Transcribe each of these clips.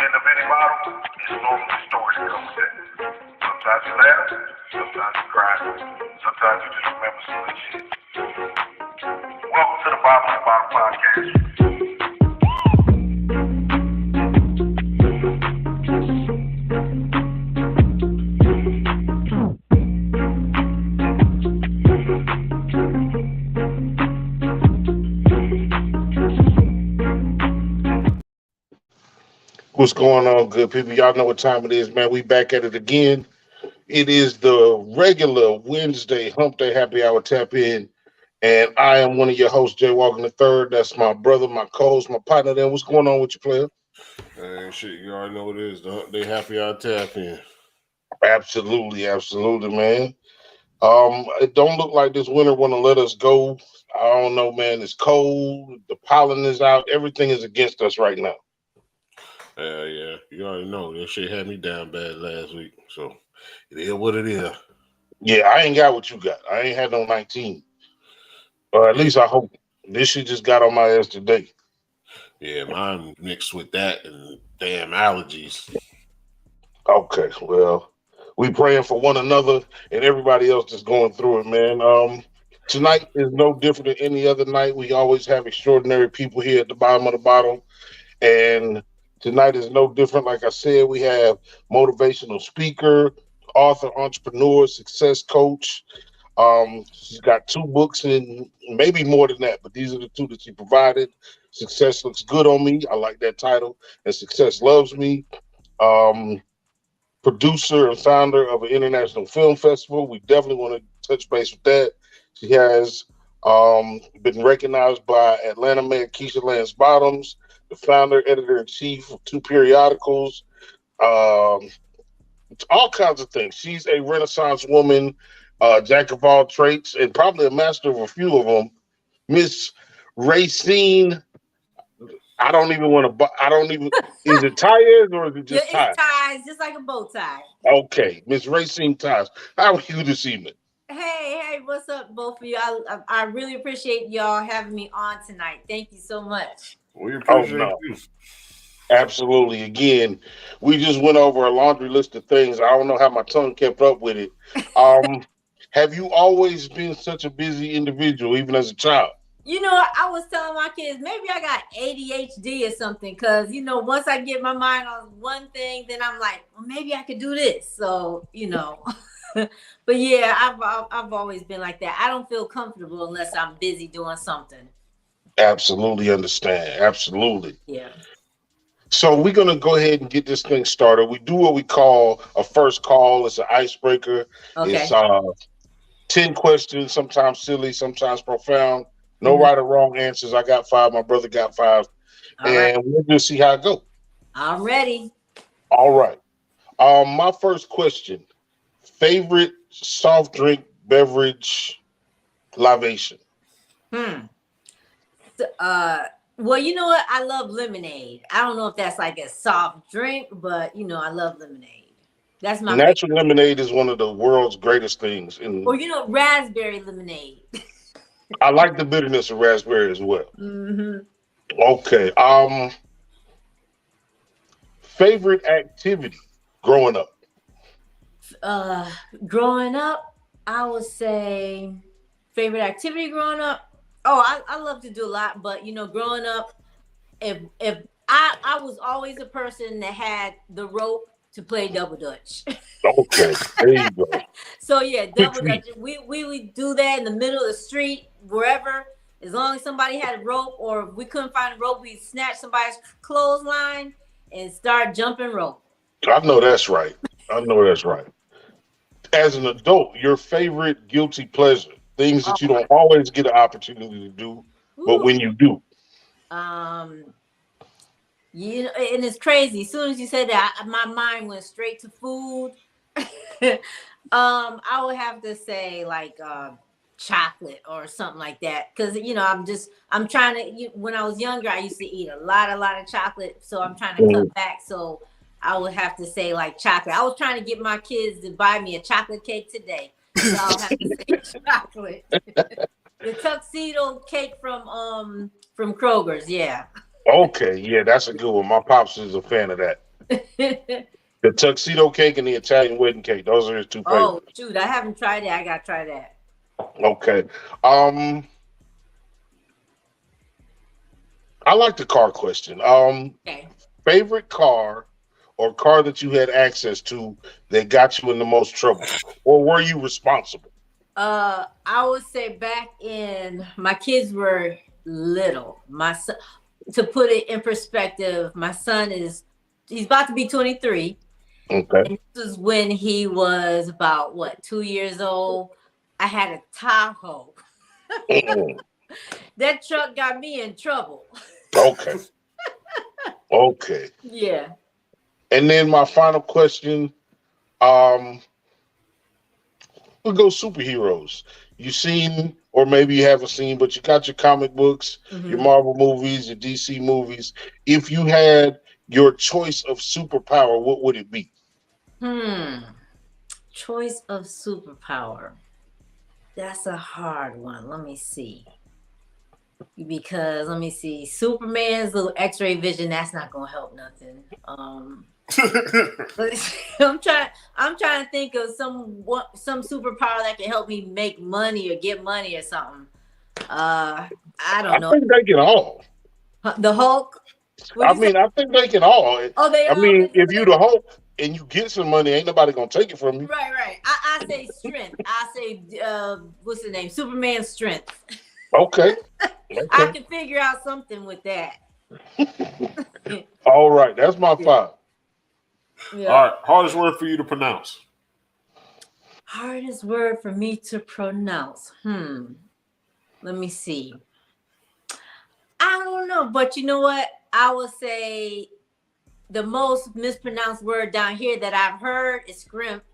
end of any bottle is normally a story that comes with that. Sometimes you laugh, sometimes you cry, sometimes you just remember some good shit. Welcome to the Bottom of the Bottle Podcast. What's going on, good people? Y'all know what time it is, man. We back at it again. It is the regular Wednesday Hump Day Happy Hour Tap In, and I am one of your hosts, Jay Walker the Third. That's my brother, my co-host, my partner. Then what's going on with you, player? Hey, shit, you already know what it is. The Hump Day Happy Hour Tap In. Absolutely, man. It don't look like this winter want to let us go. I don't know, man. It's cold. The pollen is out. Everything is against us right now. Yeah, you already know that shit had me down bad last week, so it is what it is. Yeah, I ain't got what you got. I ain't had no 19. Or at least I hope. This shit just got on my ass today. Yeah, mine mixed with that and damn allergies. Okay, well, we praying for one another and everybody else that's going through it, man. Tonight is no different than any other night. We always have extraordinary people here at the bottom of the bottle, and tonight is no different. Like I said, we have motivational speaker, author, entrepreneur, success coach. She's got 2 books and maybe more than that, but these are the 2 that she provided. Success Looks Good on Me. I like that title. And Success Loves Me. Producer and founder of an international film festival. We definitely want to touch base with that. She has been recognized by Atlanta Mayor Keisha Lance Bottoms, the founder, editor-in-chief of 2 periodicals, all kinds of things. She's a Renaissance woman, jack of all trades, and probably a master of a few of them. Miss Raecine, I don't even, is it Tyes or is it just yeah, Tyes? it's ties, just like a bow tie. Okay, Miss Raecine Tyes. How are you this evening? Hey, what's up, both of you? I really appreciate y'all having me on tonight. Thank you so much. We appreciate you. Absolutely. Again, we just went over a laundry list of things. I don't know how my tongue kept up with it. Have you always been such a busy individual, even as a child? You know, I was telling my kids, maybe I got ADHD or something, because, you know, once I get my mind on one thing, then I'm like, well, maybe I could do this. So, you know, but yeah, I've always been like that. I don't feel comfortable unless I'm busy doing something. Absolutely understand. Absolutely. Yeah. So we're going to go ahead and get this thing started. We do what we call a first call. It's an icebreaker. Okay. It's 10 questions, sometimes silly, sometimes profound. No right or wrong answers. I got 5. My brother got 5. All and right. we'll just see how it goes. I'm ready. All right. My first question. Favorite soft drink beverage libation? Well, you know what? I love lemonade. I don't know if that's like a soft drink, but, you know, I love lemonade. That's my Natural favorite. lemonade is one of the world's greatest things. Or, you know, raspberry lemonade. I like the bitterness of raspberry as well. Mm-hmm. Okay. Favorite activity growing up? Growing up, I would say favorite activity growing up. Oh, I love to do a lot, but, you know, growing up, if I was always a person that had the rope to play double dutch. Okay, there you go. So yeah, double dutch. We would do that in the middle of the street, wherever. As long as somebody had a rope, or if we couldn't find a rope, we'd snatch somebody's clothesline and start jumping rope. I know that's right. As an adult, your favorite guilty pleasure, things that you don't always get an opportunity to do, but when you do. You know, and it's crazy. As soon as you said that, my mind went straight to food. I would have to say like chocolate or something like that, because, you know, I'm trying to. When I was younger, I used to eat a lot of chocolate, so I'm trying to cut back. So I would have to say like chocolate. I was trying to get my kids to buy me a chocolate cake today, so I'll have to say chocolate. The tuxedo cake from Kroger's, yeah. Okay, yeah, that's a good one. My pops is a fan of that. The tuxedo cake and the Italian wedding cake. Those are his two Oh favorites. shoot, I haven't tried that. I gotta try that. Okay. Um, I like the car question. Okay. Favorite car or car that you had access to that got you in the most trouble, or were you responsible? I would say back in my kids were little. My son, to put it in perspective, my son is he's about to be 23. Okay. And this is when he was about what 2 years old. I had a Tahoe. Mm, That truck got me in trouble. okay. Okay. Yeah. And then my final question, um, we'll go superheroes. You seen, or maybe you haven't seen, but you got your comic books, your Hmm. Marvel movies, your DC movies. If you had your choice of superpower, what would it be? Hmm. Choice of superpower. That's a hard one. Let me see. Because let me see. Superman's little X-ray vision. That's not gonna help nothing. I'm trying. I'm trying to think of some superpower that can help me make money or get money or something. I I don't know. think they can all. The Hulk. I What'd you say? mean, I think they can all. Oh, they I all mean, can do if you it. the Hulk and you get some money, ain't nobody gonna take it from you. Right, right. I say strength. I say what's the name? Superman's strength. Okay. I Okay. can figure out something with that. All right. That's my Yeah. five. Yeah. All right, hardest word for you to pronounce. Hardest word for me to pronounce. Let me see. I don't know, but you know what? I would say the most mispronounced word down here that I've heard is scrimp.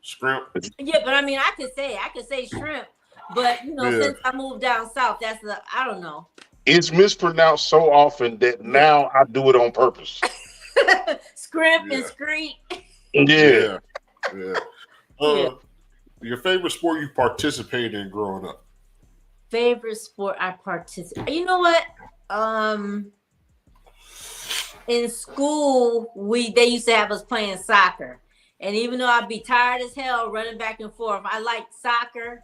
Scrimp. Yeah, but I mean, I could say shrimp, but Yeah. since I moved down south, that's the I don't know. It's mispronounced so often that Yeah, now I do it on purpose. scrimp and Yeah. screet. Yeah. Yeah. Yeah. Yeah. Your favorite sport you participated in growing up? Favorite sport I participate. You know what? Um, in school, they used to have us playing soccer, and even though I'd be tired as hell running back and forth, I like soccer.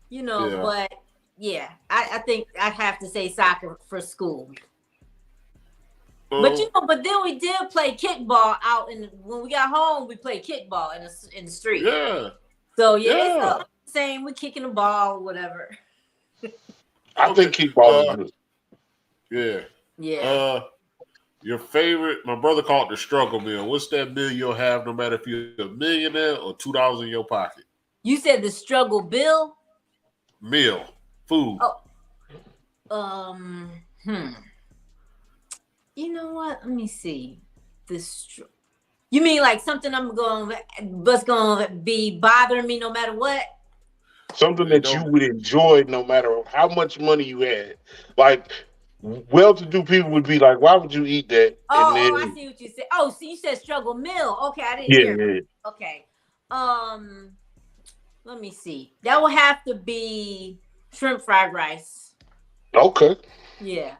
Yeah. But yeah, I think I'd have to say soccer for school. But Um, but then we did play kickball out when we got home. We played kickball in the street. yeah. So yeah, it's Yeah. all the same. We kicking the ball, whatever. I Okay. think kickball is good. Yeah. Yeah. Your favorite, my brother called it the struggle meal. What's that meal you'll have no matter if you're a millionaire or $2 in your pocket? You said the struggle bill. Meal. Food. Oh, um, hmm. You know what? Let me see. You mean like something what's going to be bothering me no matter what? Something You that you know, would enjoy no matter how much money you had. Like, well-to-do people would be like, "Why would you eat that?" And Oh, I then, see what you said. Oh, see, you said struggle meal. Okay, I didn't yeah, hear. yeah. Okay. Um, Let me see. That will have to be shrimp fried rice. Okay, Yeah.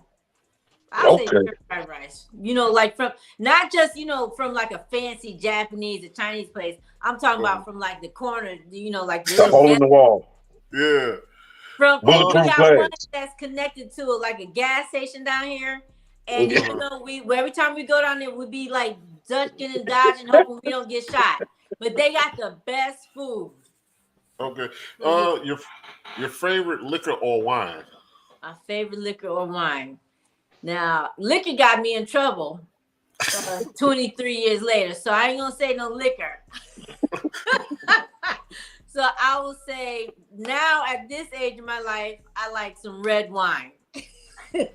I'll say okay. shrimp fried rice. Like from not just, from like a fancy Japanese or Chinese place. I'm talking about from like the corner, like the The little hole in the wall, yeah. we bulletproof got one glass. that's connected to like a gas station down here. And Yeah. even though every time we go down there, we be like ducking and dodging, hoping we don't get shot. But they got the best food. Okay. So yeah, Your favorite liquor or wine? my favorite liquor or wine. Now, liquor got me in trouble 23 years later, so I ain't gonna say no liquor. So I will say now at this age of my life, I like some red wine. You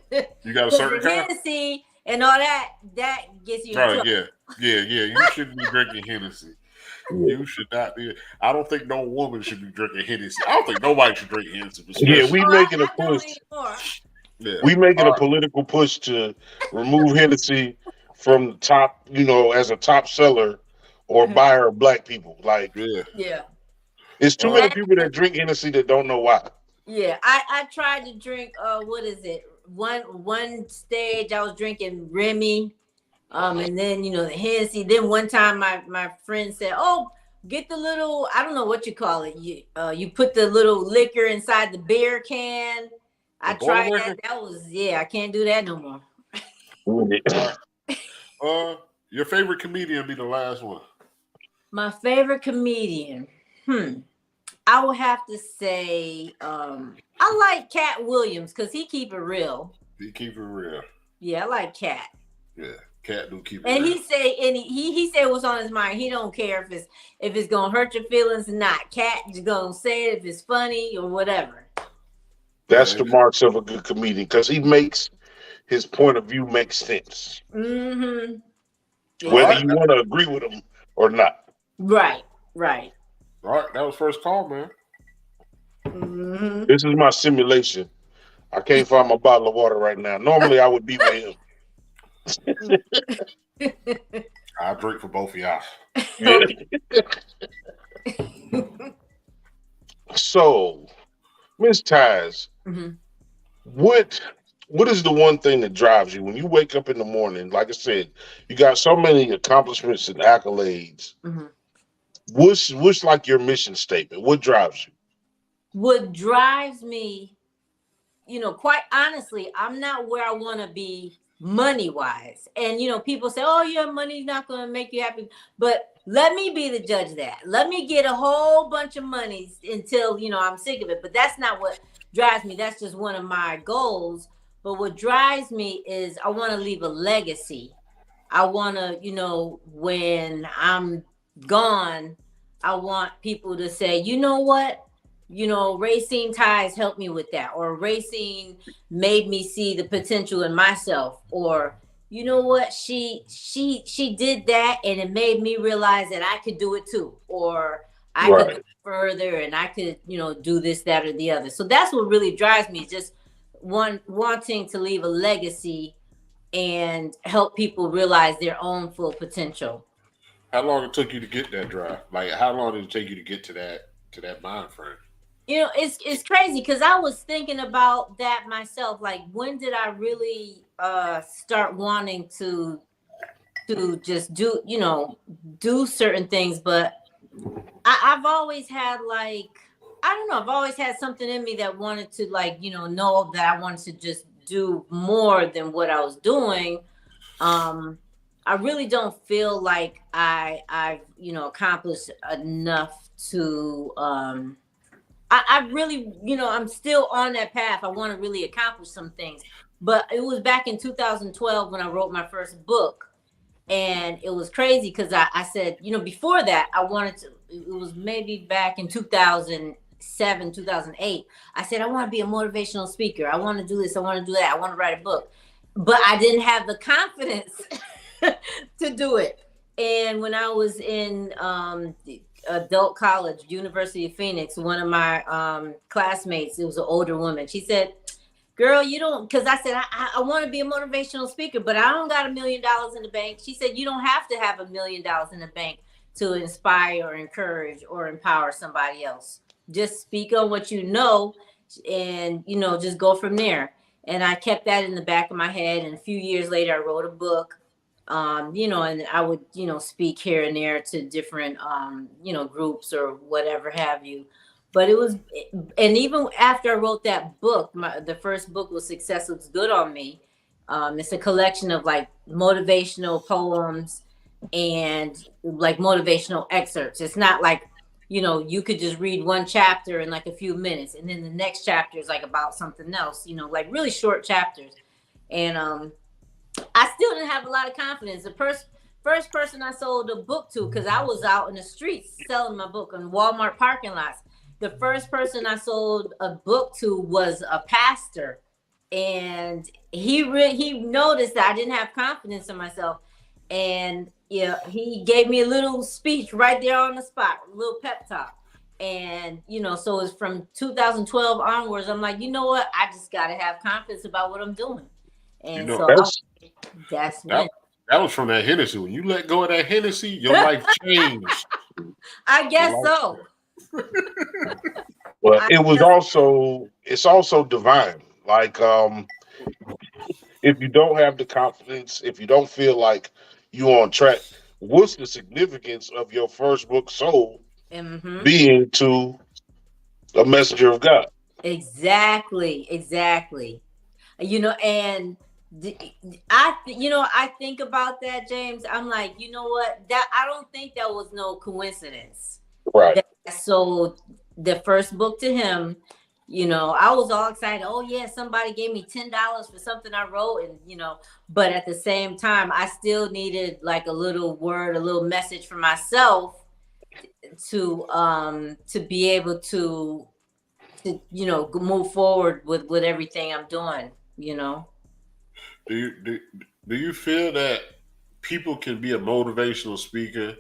got a Because certain the kind? Hennessy and all that gets you in Oh trouble. yeah. Yeah. You shouldn't be drinking Hennessy. You should not be. I don't think no woman should be drinking Hennessy. I don't think nobody should drink Hennessy, Yeah, especially. we Oh, making a I don't push. anymore. Yeah. We making All a right. political push to remove Hennessy from the top, as a top seller or buyer of black people. Like, Yeah. Yeah. it's too many Uh, people that drink Hennessy that don't know why. Yeah. I tried to drink what is it? One stage I was drinking Remy And then the Hennessy. Then one time my friend said, "Oh, get the little, I don't know what you call it. You put the little liquor inside the beer can." I tried that. That was I can't do that no more. Your favorite comedian be the last one. My favorite comedian. I would have to say I like Cat Williams because he keep it real. He keep it real. Yeah, I like Cat. Yeah, Cat do keep it and real. He said what's on his mind. He don't care if it's gonna hurt your feelings or not. Cat is gonna say it if it's funny or whatever. That's the marks of a good comedian because he makes his point of view make sense. Mm-hmm. Yeah. Whether you want to agree with him or not. Right. All right, that was first call, man. Mm-hmm. This is my simulation. I can't find my bottle of water right now. Normally, I would be with him. I'll drink for both of y'all. Yeah. So, Ms.Tyes, what is the one thing that drives you when you wake up in the morning? Like I said, you got so many accomplishments and accolades. What's like your mission statement? What drives you? What drives me, quite honestly, I'm not where I want to be money-wise. And, people say, oh, your money's not going to make you happy. But let me be the judge of that. Let me get a whole bunch of money until, I'm sick of it. But that's not what drives me. That's just one of my goals. But what drives me is I want to leave a legacy. I want to, when I'm gone, I want people to say, you know what? Raecine Tyes helped me with that, or Raecine made me see the potential in myself, or you know what, she did that and it made me realize that I could do it too, or I could go further and I could, do this, that, or the other. So that's what really drives me, just wanting to leave a legacy and help people realize their own full potential. How long it took you to get that drive? Like, how long did it take you to get to that mind frame? It's crazy because I was thinking about that myself. Like, when did I really start wanting to just do certain things? But I've always had I've always had something in me that wanted to know that I wanted to just do more than what I was doing. I really don't feel like I've accomplished enough to I really, I'm still on that path. I want to really accomplish some things. But it was back in 2012 when I wrote my first book. And it was crazy because I said, before that, I wanted to, it was maybe back in 2007, 2008. I said, I want to be a motivational speaker. I want to do this. I want to do that. I want to write a book. But I didn't have the confidence to do it. And when I was in adult college, University of Phoenix, one of my classmates, it was an older woman. She said, girl, you don't, because I said, I want to be a motivational speaker, but I don't got $1 million in the bank. She said, you don't have to have $1 million in the bank to inspire or encourage or empower somebody else. Just speak on what you know and, just go from there. And I kept that in the back of my head. And a few years later, I wrote a book. And I would, speak here and there to different, groups or whatever have you. But it was, and even after I wrote that book, the first book was Success Looks Good on Me. It's a collection of motivational poems and motivational excerpts. It's not you could just read one chapter in a few minutes. And then the next chapter is about something else, really short chapters. And, I still didn't have a lot of confidence. The first person I sold a book to, because I was out in the streets selling my book in Walmart parking lots. The first person I sold a book to was a pastor. And he noticed that I didn't have confidence in myself. And he gave me a little speech right there on the spot, a little pep talk. And, so it's from 2012 onwards. I'm like, you know what? I just got to have confidence about what I'm doing. And that's when. That was from that Hennessy. When you let go of that Hennessy, your life changed. I guess so. Well, it's also divine. It if you don't have the confidence, if you don't feel like you're on track, what's the significance of your first book sold Mm-hmm. being to a messenger of God? Exactly. And I think about that, James. I'm like, you know what? That I don't think that was no coincidence. Right. That I sold the first book to him. I was all excited. Oh yeah, somebody gave me $10 for something I wrote, and but at the same time, I still needed like a little word, a little message for myself to be able to move forward with everything I'm doing. Do you feel that people can be a motivational speaker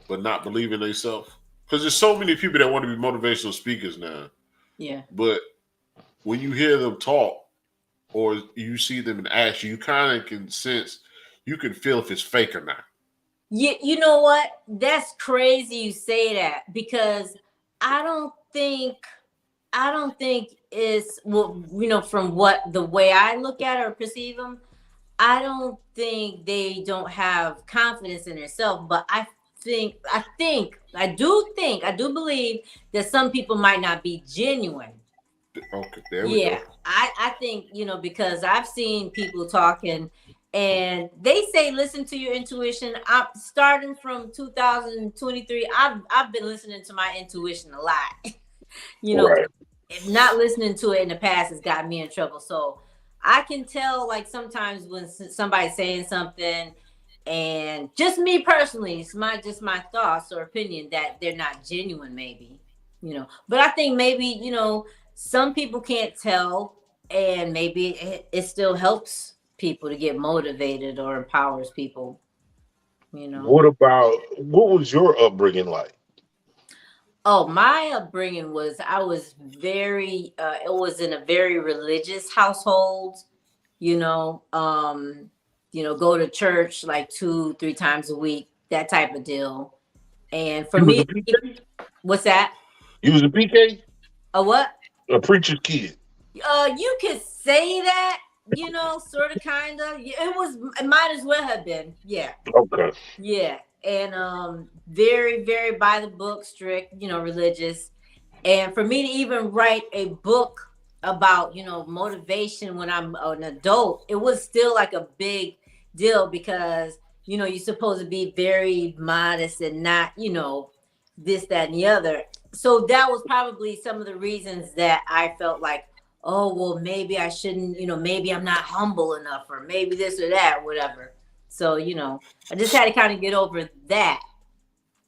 but not believe in themselves? Because there's so many people that want to be motivational speakers now, Yeah. but when you hear them talk or you see them in action, you kind of can sense, you can feel if it's fake or not. You know what? That's crazy you say that, because I don't think it's, well, from what the way I look at it or perceive them, I don't think they don't have confidence in themselves, but I do believe that some people might not be genuine. Okay, there we Yeah, go. I think, because I've seen people talking and they say listen to your intuition. I'm starting from 2023. I've been listening to my intuition a lot. you know, Right. if not listening to it in the past has gotten me in trouble. So I can tell, like, sometimes when somebody's saying something, and just me personally, it's my thoughts or opinion that they're not genuine, maybe. But I think maybe, some people can't tell, and maybe it still helps people to get motivated or empowers people. What was your upbringing like? Oh, my upbringing was, I was it was in a very religious household, you know, um, go to church like 2, 3 times a week, that type of deal. And for You was me, a PK? what's that? You was a PK? A what? A preacher's kid. You could say that, sort of, kind of. It might as well have been. Yeah. Okay. Yeah. And very, very by the book, strict, religious. And for me to even write a book about, motivation when I'm an adult, it was still like a big deal, because, you're supposed to be very modest and not, this, that, and the other. So that was probably some of the reasons that I felt like, oh, well, maybe I shouldn't, maybe I'm not humble enough, or maybe this or that, whatever. So, I just had to kind of get over that.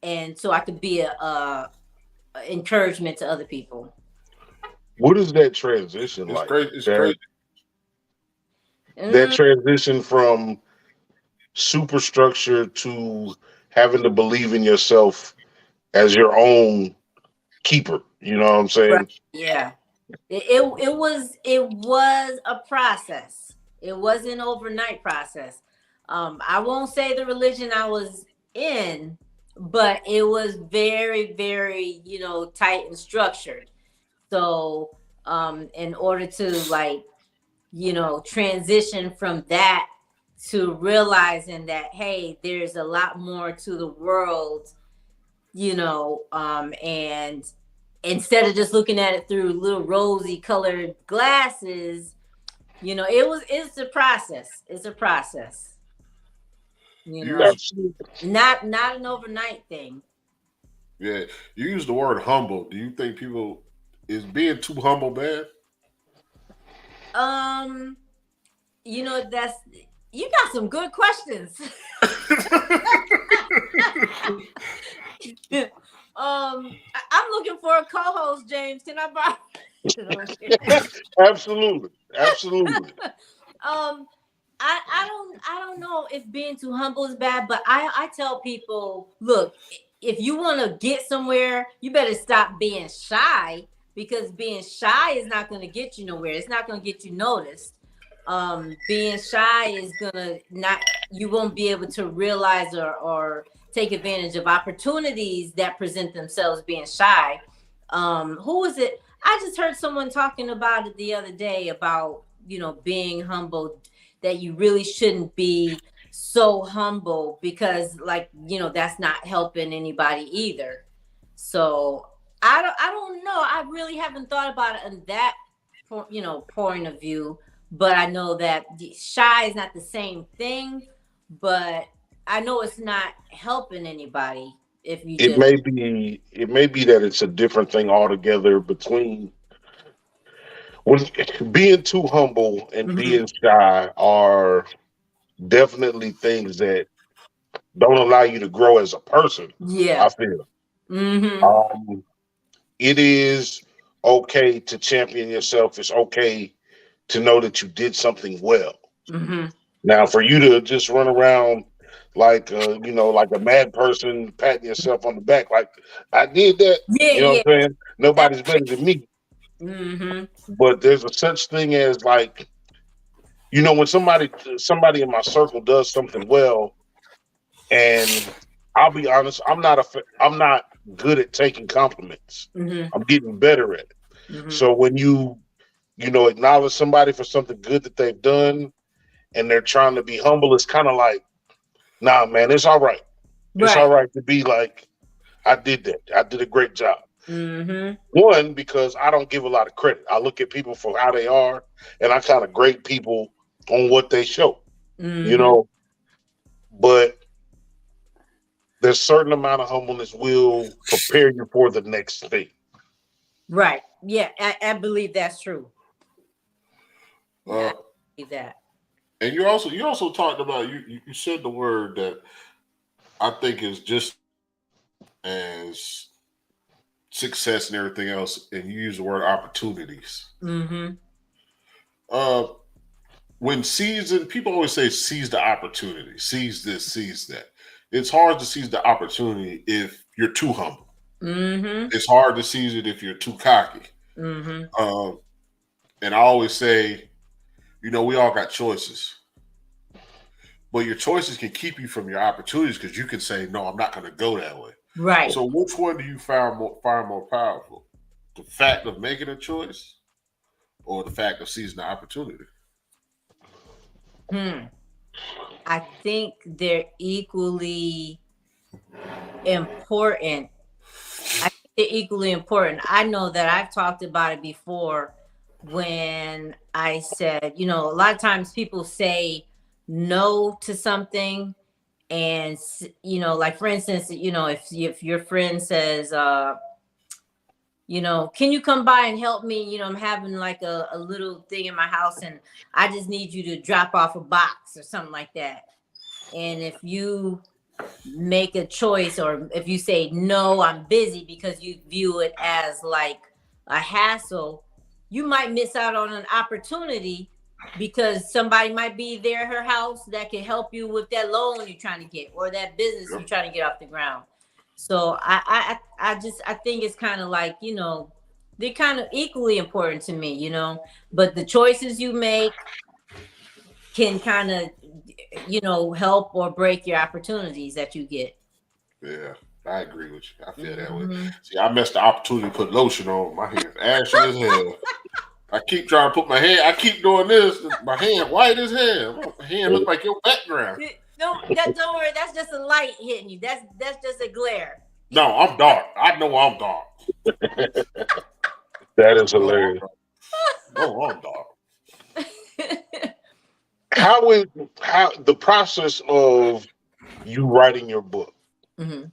And so I could be a encouragement to other people. What is that transition It's like? crazy. It's crazy. That Mm, transition from superstructure to having to believe in yourself as your own keeper. You know what I'm right. saying? Yeah. It was a process. It was an overnight process. I won't say the religion I was in, but it was very, very, tight and structured. So, in order to, like, transition from that to realizing that, hey, there's a lot more to the world, and instead of just looking at it through little rosy colored glasses, it's a process. It's a process, you know, Absolutely. not an overnight thing. Yeah, you use the word humble. Do you think people is being too humble bad? Um, that's you got some good questions. I'm looking for a co-host, James. Can I borrow? Absolutely. Absolutely. um, I don't know if being too humble is bad, but I tell people, look, if you want to get somewhere, you better stop being shy, because being shy is not going to get you nowhere. It's not going to get you noticed. Being shy is gonna not you won't be able to realize or take advantage of opportunities that present themselves being shy. Who was it? I just heard someone talking about it the other day about, being humble. that you really shouldn't be so humble because, like, that's not helping anybody either. So I don't know. I really haven't thought about it in that point of view, but I know that shy is not the same thing, but I know it's not helping anybody if you It just. may be that it's a different thing altogether between when being too humble and Mhm. being shy are definitely things that don't allow you to grow as a person. Yeah. I feel. Mm-hmm. Um, it is okay to champion yourself. It's okay to know that you did something well. Mm-hmm. Now, for you to just run around like like a mad person, patting yourself on the back, like I did that. Yeah, You know yeah. what I'm saying? That's Nobody's better than me. mm-hmm. But there's a such thing as like, when somebody in my circle does something well, and I'll be honest, I'm not good at taking compliments. Mm-hmm. I'm getting better at it. Mm-hmm. So when you acknowledge somebody for something good that they've done, and they're trying to be humble, it's kind of like, nah, man, it's all right. It's all Right. right to be like, I did that. I did a great job. Mm-hmm. One, because I don't give a lot of credit. I look at people for how they are, and I kind of grade people on what they show. You Mm-hmm. know, but there's certain amount of humbleness will prepare you for the next thing. Right. Yeah, I believe that's true. Yeah, Uh, I believe that. and you also talked about you said the word that I think is just as success and everything else, and you use the word opportunities. Mm-hmm. Uh, when season people always say seize the opportunity, seize this, seize that. It's hard to seize the opportunity if you're too humble. Mm-hmm. It's hard to seize it if you're too cocky. Mm-hmm. Um, and I always say, we all got choices, but your choices can keep you from your opportunities because you can say, no, I'm not going to go that way. Right. So which one do you find more powerful? The fact of making a choice or the fact of seizing the opportunity? I think they're equally important. I think they're equally important. I know that I've talked about it before when I said, a lot of times people say no to something. And, like for instance, if your friend says, can you come by and help me? I'm having like a little thing in my house and I just need you to drop off a box or something like that. And if you make a choice or if you say, no, I'm busy because you view it as like a hassle, you might miss out on an opportunity because somebody might be there at her house that can help you with that loan you're trying to get or that business Yep. you're trying to get off the ground. So I think it's kind of like, they're kind of equally important to me, but the choices you make can kind of, help or break your opportunities that you get. Yeah, I agree with you. I feel that way. Mm-hmm. See, I missed the opportunity to put lotion on my hands. Ashy as hell. I keep trying to put my hand. I keep doing this. My hand white as hell. My hand look like your background. Don't worry. That's just a light hitting you. That's just a glare. No, I'm dark. I know I'm dark. That is No, I'm hilarious. dark. No, I'm dark. How the process of you writing your book? Mm-hmm.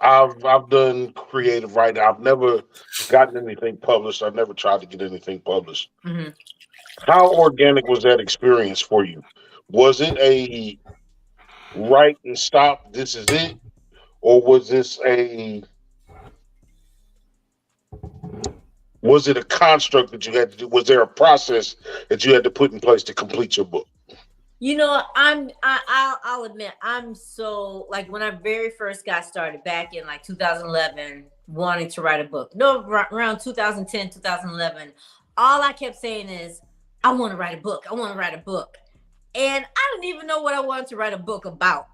I've done creative writing. I've never gotten anything published. I've never tried to get anything published. Mm-hmm. How organic was that experience for you? Was it a write and stop, this is it? Or was it a construct that you had to do? Was there a process that you had to put in place to complete your book? I'll admit, I'm so, like, when I very first got started back in like 2011, wanting to write a book. No, around 2010, 2011, all I kept saying is, I want to write a book. I want to write a book. And I didn't even know what I wanted to write a book about.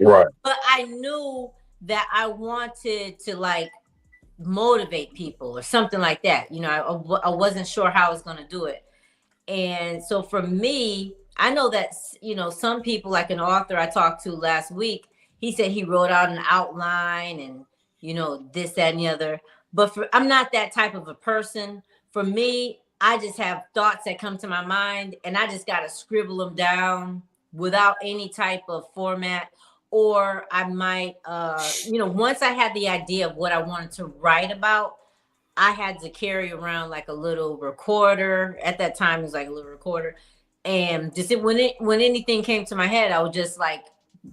Right. But I knew that I wanted to like motivate people or something like that. I wasn't sure how I was going to do it. And so for me, I know that, some people, like an author I talked to last week, he said he wrote out an outline and, this, that, and the other. But I'm not that type of a person. For me, I just have thoughts that come to my mind and I just got to scribble them down without any type of format. Or I might, once I had the idea of what I wanted to write about, I had to carry around like a little recorder. At that time, it was like a little recorder, and just when anything came to my head, I would just like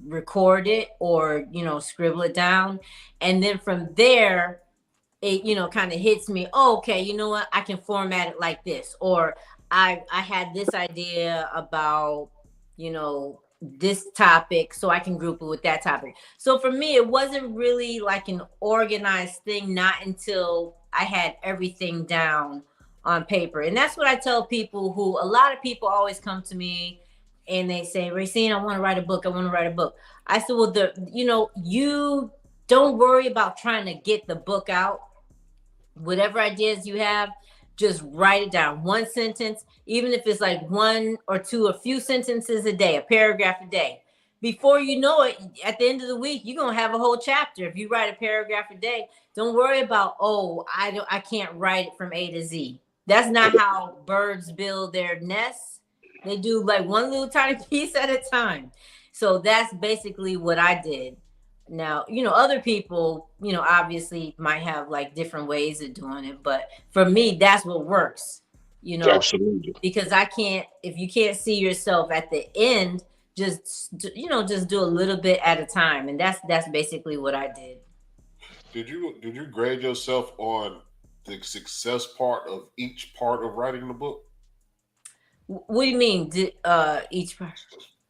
record it or scribble it down, and then from there, it kind of hits me. Oh, okay, you know what? I can format it like this, or I had this idea about this topic, so I can group it with that topic. So for me, it wasn't really like an organized thing, not until I had everything down on paper. And that's what I tell people. Who A lot of people always come to me and they say, Raecine, I want to write a book. I want to write a book. I said, well, you don't worry about trying to get the book out. Whatever ideas you have, just write it down. One sentence, even if it's like one or two, a few sentences a day, a paragraph a day. Before you know it, at the end of the week, you're gonna have a whole chapter. If you write a paragraph a day, don't worry about, I can't write it from A to Z. That's not how birds build their nests. They do like one little tiny piece at a time. So that's basically what I did. Now, other people, obviously might have like different ways of doing it, but for me, that's what works, Absolutely. because if you can't see yourself at the end, just do a little bit at a time. And that's basically what I did. Did you grade yourself on the success part of each part of writing the book? What do you mean? Each part?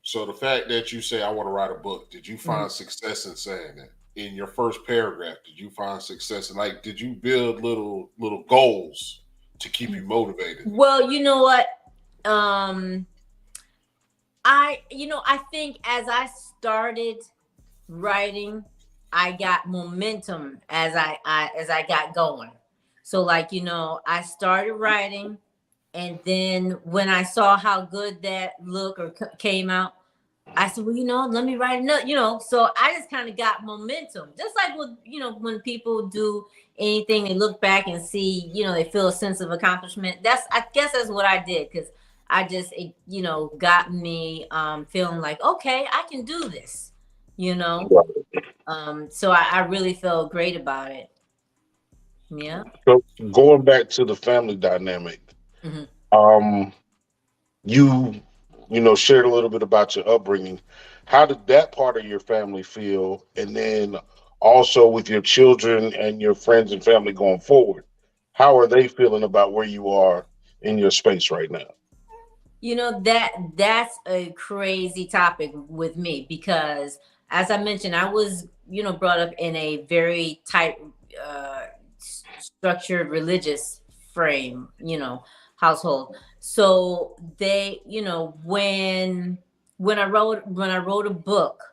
So the fact that you say I want to write a book, did you find success in saying that? In your first paragraph, did you find success? And like, did you build little goals to keep you motivated? Well, you know what? I think as I started writing, I got momentum as I got going. So like, I started writing, and then when I saw how good that look or came out, I said, well, let me write another, so I just kind of got momentum. Just like with, when people do anything, they look back and see, they feel a sense of accomplishment. I guess that's what I did. Cause I just, it, got me feeling like, okay, I can do this, so I really felt great about it. Yeah. So going back to the family dynamic, Mm-hmm. um, you shared a little bit about your upbringing. How did that part of your family feel? And then also with your children and your friends and family going forward, how are they feeling about where you are in your space right now? That's a crazy topic with me, because as I mentioned, I was, brought up in a very tight, uh, structured religious frame, household. So they, when I wrote a book,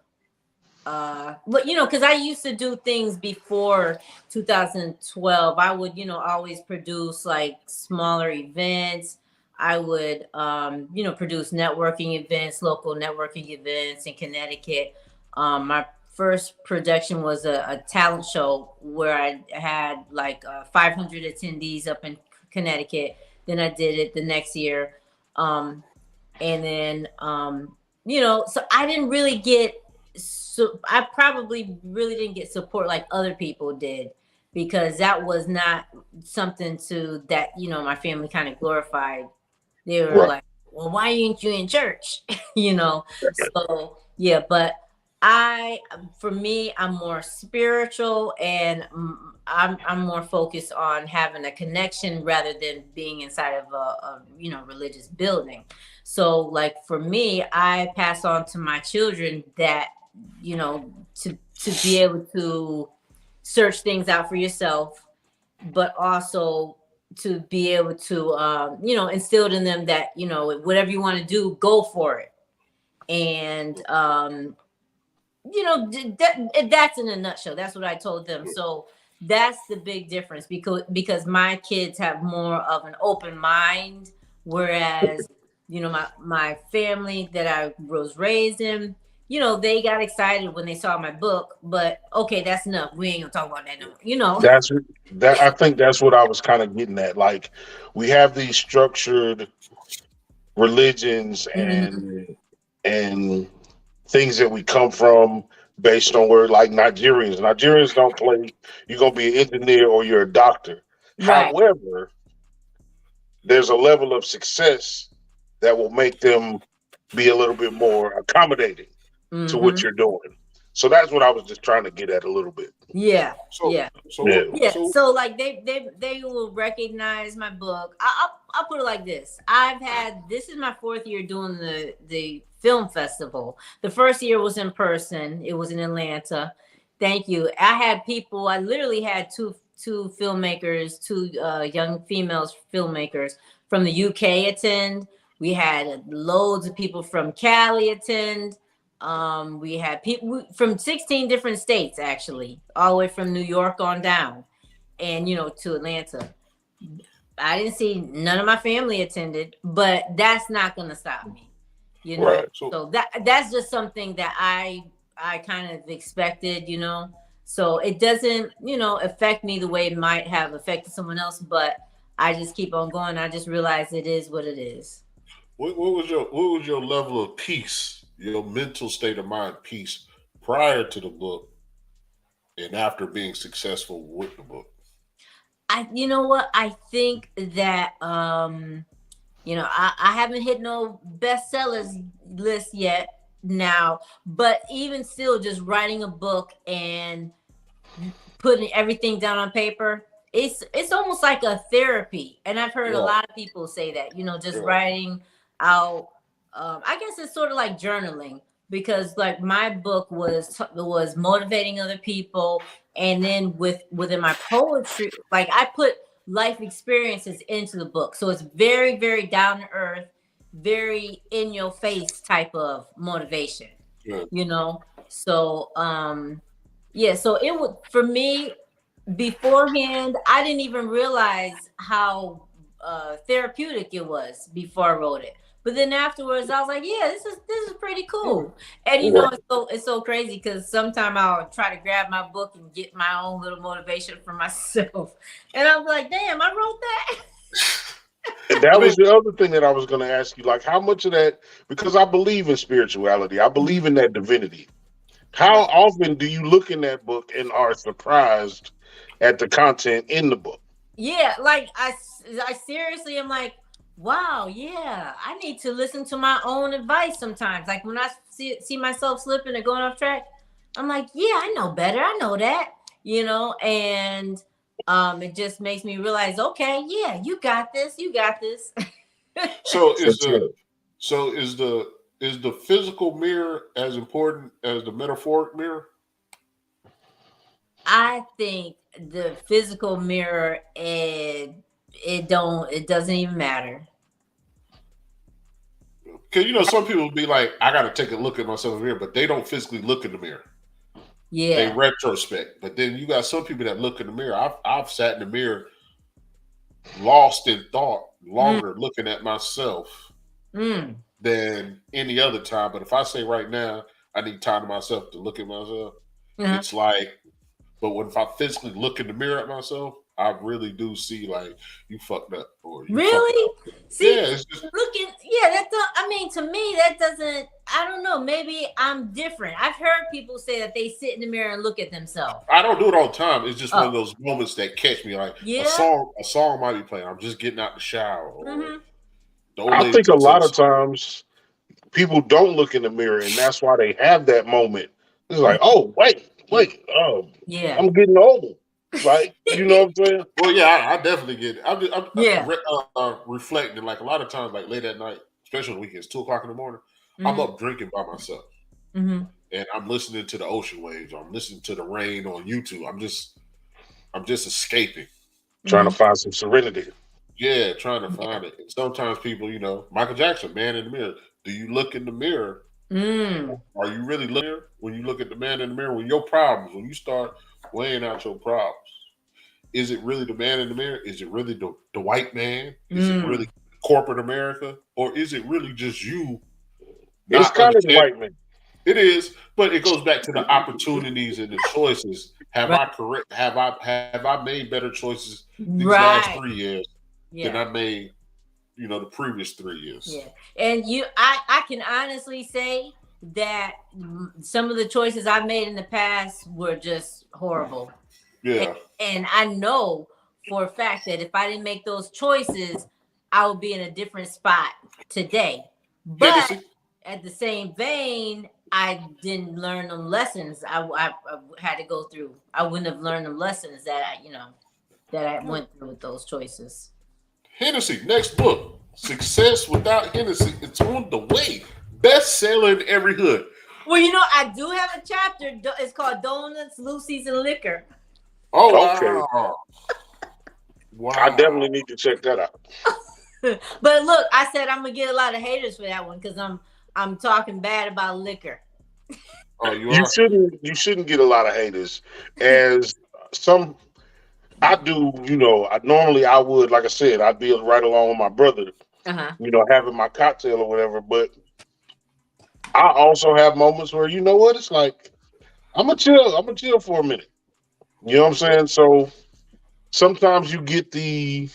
but because I used to do things before 2012. I would, always produce like smaller events. I would, produce networking events, local networking events in Connecticut. My first production was a talent show where I had like 500 attendees up in Connecticut. Then I did it the next year. And then, so I didn't really get, so I probably really didn't get support like other people did, because that was not something that my family kind of glorified. They were Right. like, well, why ain't you in church? So yeah, but for me, I'm more spiritual, and I'm more focused on having a connection rather than being inside of a religious building. So like for me, I pass on to my children that, to be able to search things out for yourself, but also to be able to instill in them that, whatever you want to do, go for it. And that's in a nutshell. That's what I told them. So that's the big difference, because my kids have more of an open mind, whereas you know, my family that I was raised in, you know, they got excited when they saw my book, but okay, that's enough. We ain't gonna talk about that no more, you know. That's that. I think that's what I was kind of getting at. Like, we have these structured religions Mhm. and things that we come from based on where, like, Nigerians don't play. You're gonna be an engineer or you're a doctor. Right. However, there's a level of success that will make them be a little bit more accommodating to what Hmm. you're doing. So that's what I was just trying to get at a little bit. Yeah. So Yeah. so Yeah. what Yeah, so so like they will recognize my book. I'll put it like this. This is my fourth year doing the film festival. The first year was in person. It was in Atlanta. Thank you. I had people. I literally had two filmmakers, two young females filmmakers from the UK attend. We had loads of people from Cali attend. We had people from 16 different states, actually, all the way from New York on down, and you know, to Atlanta. I didn't see none of my family attended, but that's not gonna stop me, you know. Right. so So that's just something that I kind of expected, you know. So it doesn't, you know, affect me the way it might have affected someone else, but I just keep on going. I just realize it is what it is. what was your level of peace, your mental state of mind peace prior to the book and after being successful with the book? You know what? I think that you know, I haven't hit no bestsellers list yet now, but even still, just writing a book and putting everything down on paper, it's almost like a therapy. And I've heard a Yeah, lot of people say that, you know, just yeah. writing out. I guess it's sort of like journaling, because like my book was motivating other people, and then within my poetry, like I put life experiences into the book, so it's very very down to earth, very in your face type of motivation, Yeah. you know. So yeah, so it would, for me, beforehand I didn't even realize how therapeutic it was before I wrote it, but then afterwards I was like, yeah, this is pretty Yeah. cool. And you know, Right. it's so crazy because sometimes I'll try to grab my book and get my own little motivation for myself, and I'm like, damn, I wrote that. And I that mean, was the other thing that I was going to ask you. Like, how much of that, because I believe in spirituality, I believe in that divinity. How Right. often do you look in that book and are surprised at the content in the book? Yeah, like I seriously am like, wow, yeah, I need to listen to my own advice sometimes. Like when I see myself slipping or going off track, I'm like, yeah, I know better. I know that, you know, and it just makes me realize, okay, yeah, you got this. You got this. so For is the sure. so is the physical mirror as important as the metaphoric mirror? I think the physical mirror, it doesn't even matter. Because some people be like, I got to take a look at myself in the mirror, but they don't physically look in the mirror. They Yeah. retrospect. But then you got some people that look in the mirror. I've sat in the mirror, lost in thought, Mm, longer looking at myself mm, than any other time. But if I say right now, I need time to myself to look at myself, uh-huh. it's like, but when if I physically look in the mirror at myself, I really do see like you fucked up or you fucking Really? up. See, Yeah, it's just looking, yeah, I mean, to me, that doesn't, I don't know, maybe I'm different. I've heard people say that they sit in the mirror and look at themselves. I don't do it all the time. It's just one of Oh, those moments that catch me. Like yeah. a song might be playing. I'm just getting out the shower, or Mm-hmm. the old I lady think a just said, lot of times people don't look in the mirror, and that's why they have that moment. It's like, oh, wait, Yeah. I'm getting old. Like, you know what I'm saying? "Well, yeah, I definitely get it." I'm Yeah. reflecting. Like a lot of times, like late at night, especially on the weekends, 2 o'clock in the morning, I'm Mm-hmm. up drinking by myself, Mm-hmm. and I'm listening to the ocean waves. Or I'm listening to the rain on YouTube. I'm just escaping. Trying to Mm-hmm. find some serenity. Yeah, trying to Yeah. find it. And sometimes people, Michael Jackson, Man in the Mirror. Do you look in the mirror? Mm. Are you really looking when you look at the man in the mirror? When your problems, when you start weighing out your problems, is it really the man in the mirror? Is it really the white man? Is it really Mm. corporate America, or is it really just you It's not kind of the understanding? white man. It is, but it goes back to the opportunities and the choices. Have Right. I correct? Have I made better choices these last Right. 3 years than Yeah. I made, the previous 3 years? Yeah. And I can honestly say that some of the choices I made in the past were just horrible. Yeah. And I know for a fact that if I didn't make those choices, I would be in a different spot today. But Hennessy. at the same vein, I didn't learn them lessons I had to go through. I wouldn't have learned them lessons that I went through with those choices. Hennessy. Next book. Success Without Hennessy. It's on the way. Best seller in every hood. Well, I do have a chapter. It's called Donuts, Lucy's, and Liquor. Oh Okay. wow. Wow. I definitely need to check that out. But look, I said I'm gonna get a lot of haters for that one because I'm talking bad about liquor. Oh, you You are. shouldn't get a lot of haters. As some I do, I normally I would, like I said, I'd be right along with my brother, Uh-huh. having my cocktail or whatever. But I also have moments where what, it's like I'm gonna chill for a minute. You know what I'm saying? So sometimes you get the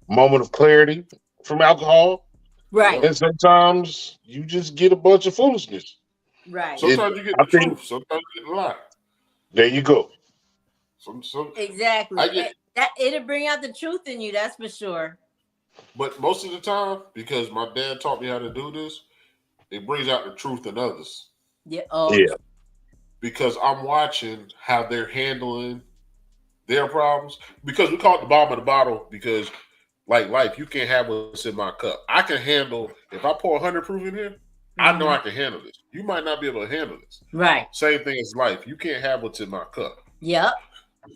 moment of clarity from alcohol, Right. and sometimes you just get a bunch of foolishness. Right. Sometimes you get I the think truth. Sometimes you get a lie. there you go. Some. Exactly. I get. It'll bring out the truth in you, that's for sure. But most of the time, because my dad taught me how to do this, it brings out the truth in others. Yeah. Oh, Yeah. Because I'm watching how they're handling their problems. Because we call it the bottom of the bottle. Because like life, you can't have what's in my cup. I can handle if I pour 100 proof in here. I know I can handle this. You might not be able to handle this. right. Same thing as life. You can't have what's in my cup. Yep.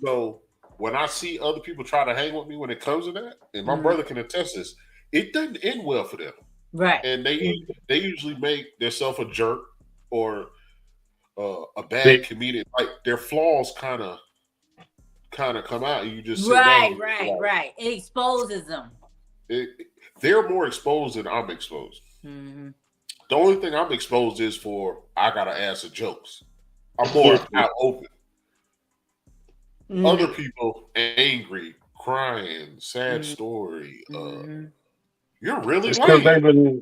So when I see other people try to hang with me when it comes to that, and my brother can attest this, it doesn't end well for them. Right. And they usually make themselves a jerk or a They- bad comedian. Like their flaws kind of come out, and you just sit back. Right. And Right. like, Right. It exposes them. they're more exposed than I'm exposed. Mm-hmm. The only thing I'm exposed is for I gotta answer jokes. I'm more out open. Mm-hmm. Other people angry, crying, sad story. You're really It's because lame.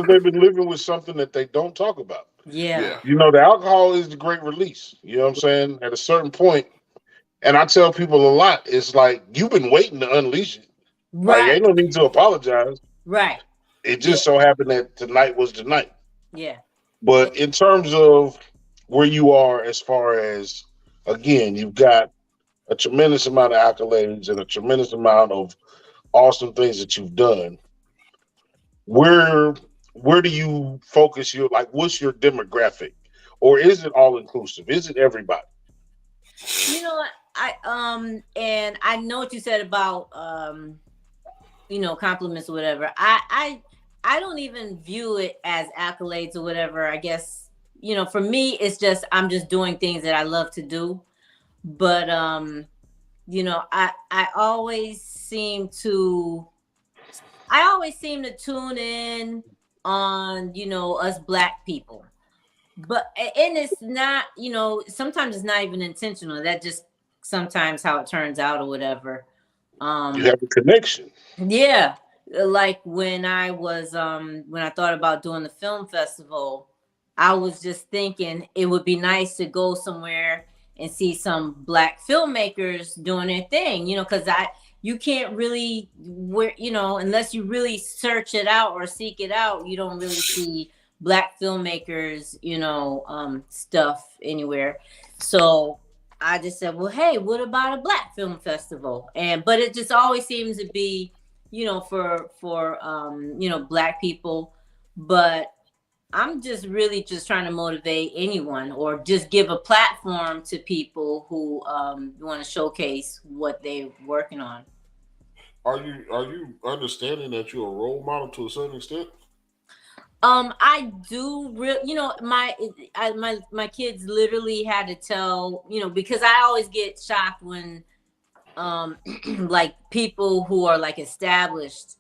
they've been living with something that they don't talk about. Yeah. The alcohol is the great release. You know what I'm saying? At a certain point, and I tell people a lot, it's like you've been waiting to unleash it. Like Right. ain't no need to apologize. Right. It just so happened that tonight was the night. Yeah. But in terms of where you are, as far as again, you've got a tremendous amount of accolades and a tremendous amount of awesome things that you've done. Where do you focus your, like, what's your demographic? Or is it all inclusive? Is it everybody? You know what? And I know what you said about compliments or whatever. I don't even view it as accolades or whatever. I guess, for me it's just I'm just doing things that I love to do. But I always seem to tune in on, us Black people. But and it's not, sometimes it's not even intentional. That just sometimes how it turns out or whatever. You have a connection. Yeah. Like when I thought about doing the film festival, I was just thinking it would be nice to go somewhere and see some Black filmmakers doing their thing, because you can't really, unless you really search it out or seek it out, you don't really see Black filmmakers, stuff anywhere. So I just said, well, hey, what about a Black film festival? But it just always seems to be, for Black people. But I'm just really just trying to motivate anyone or just give a platform to people who want to showcase what they're working on. Are you understanding that you're a role model to a certain extent? I do my kids literally had to tell, because I always get shocked when like people who are like established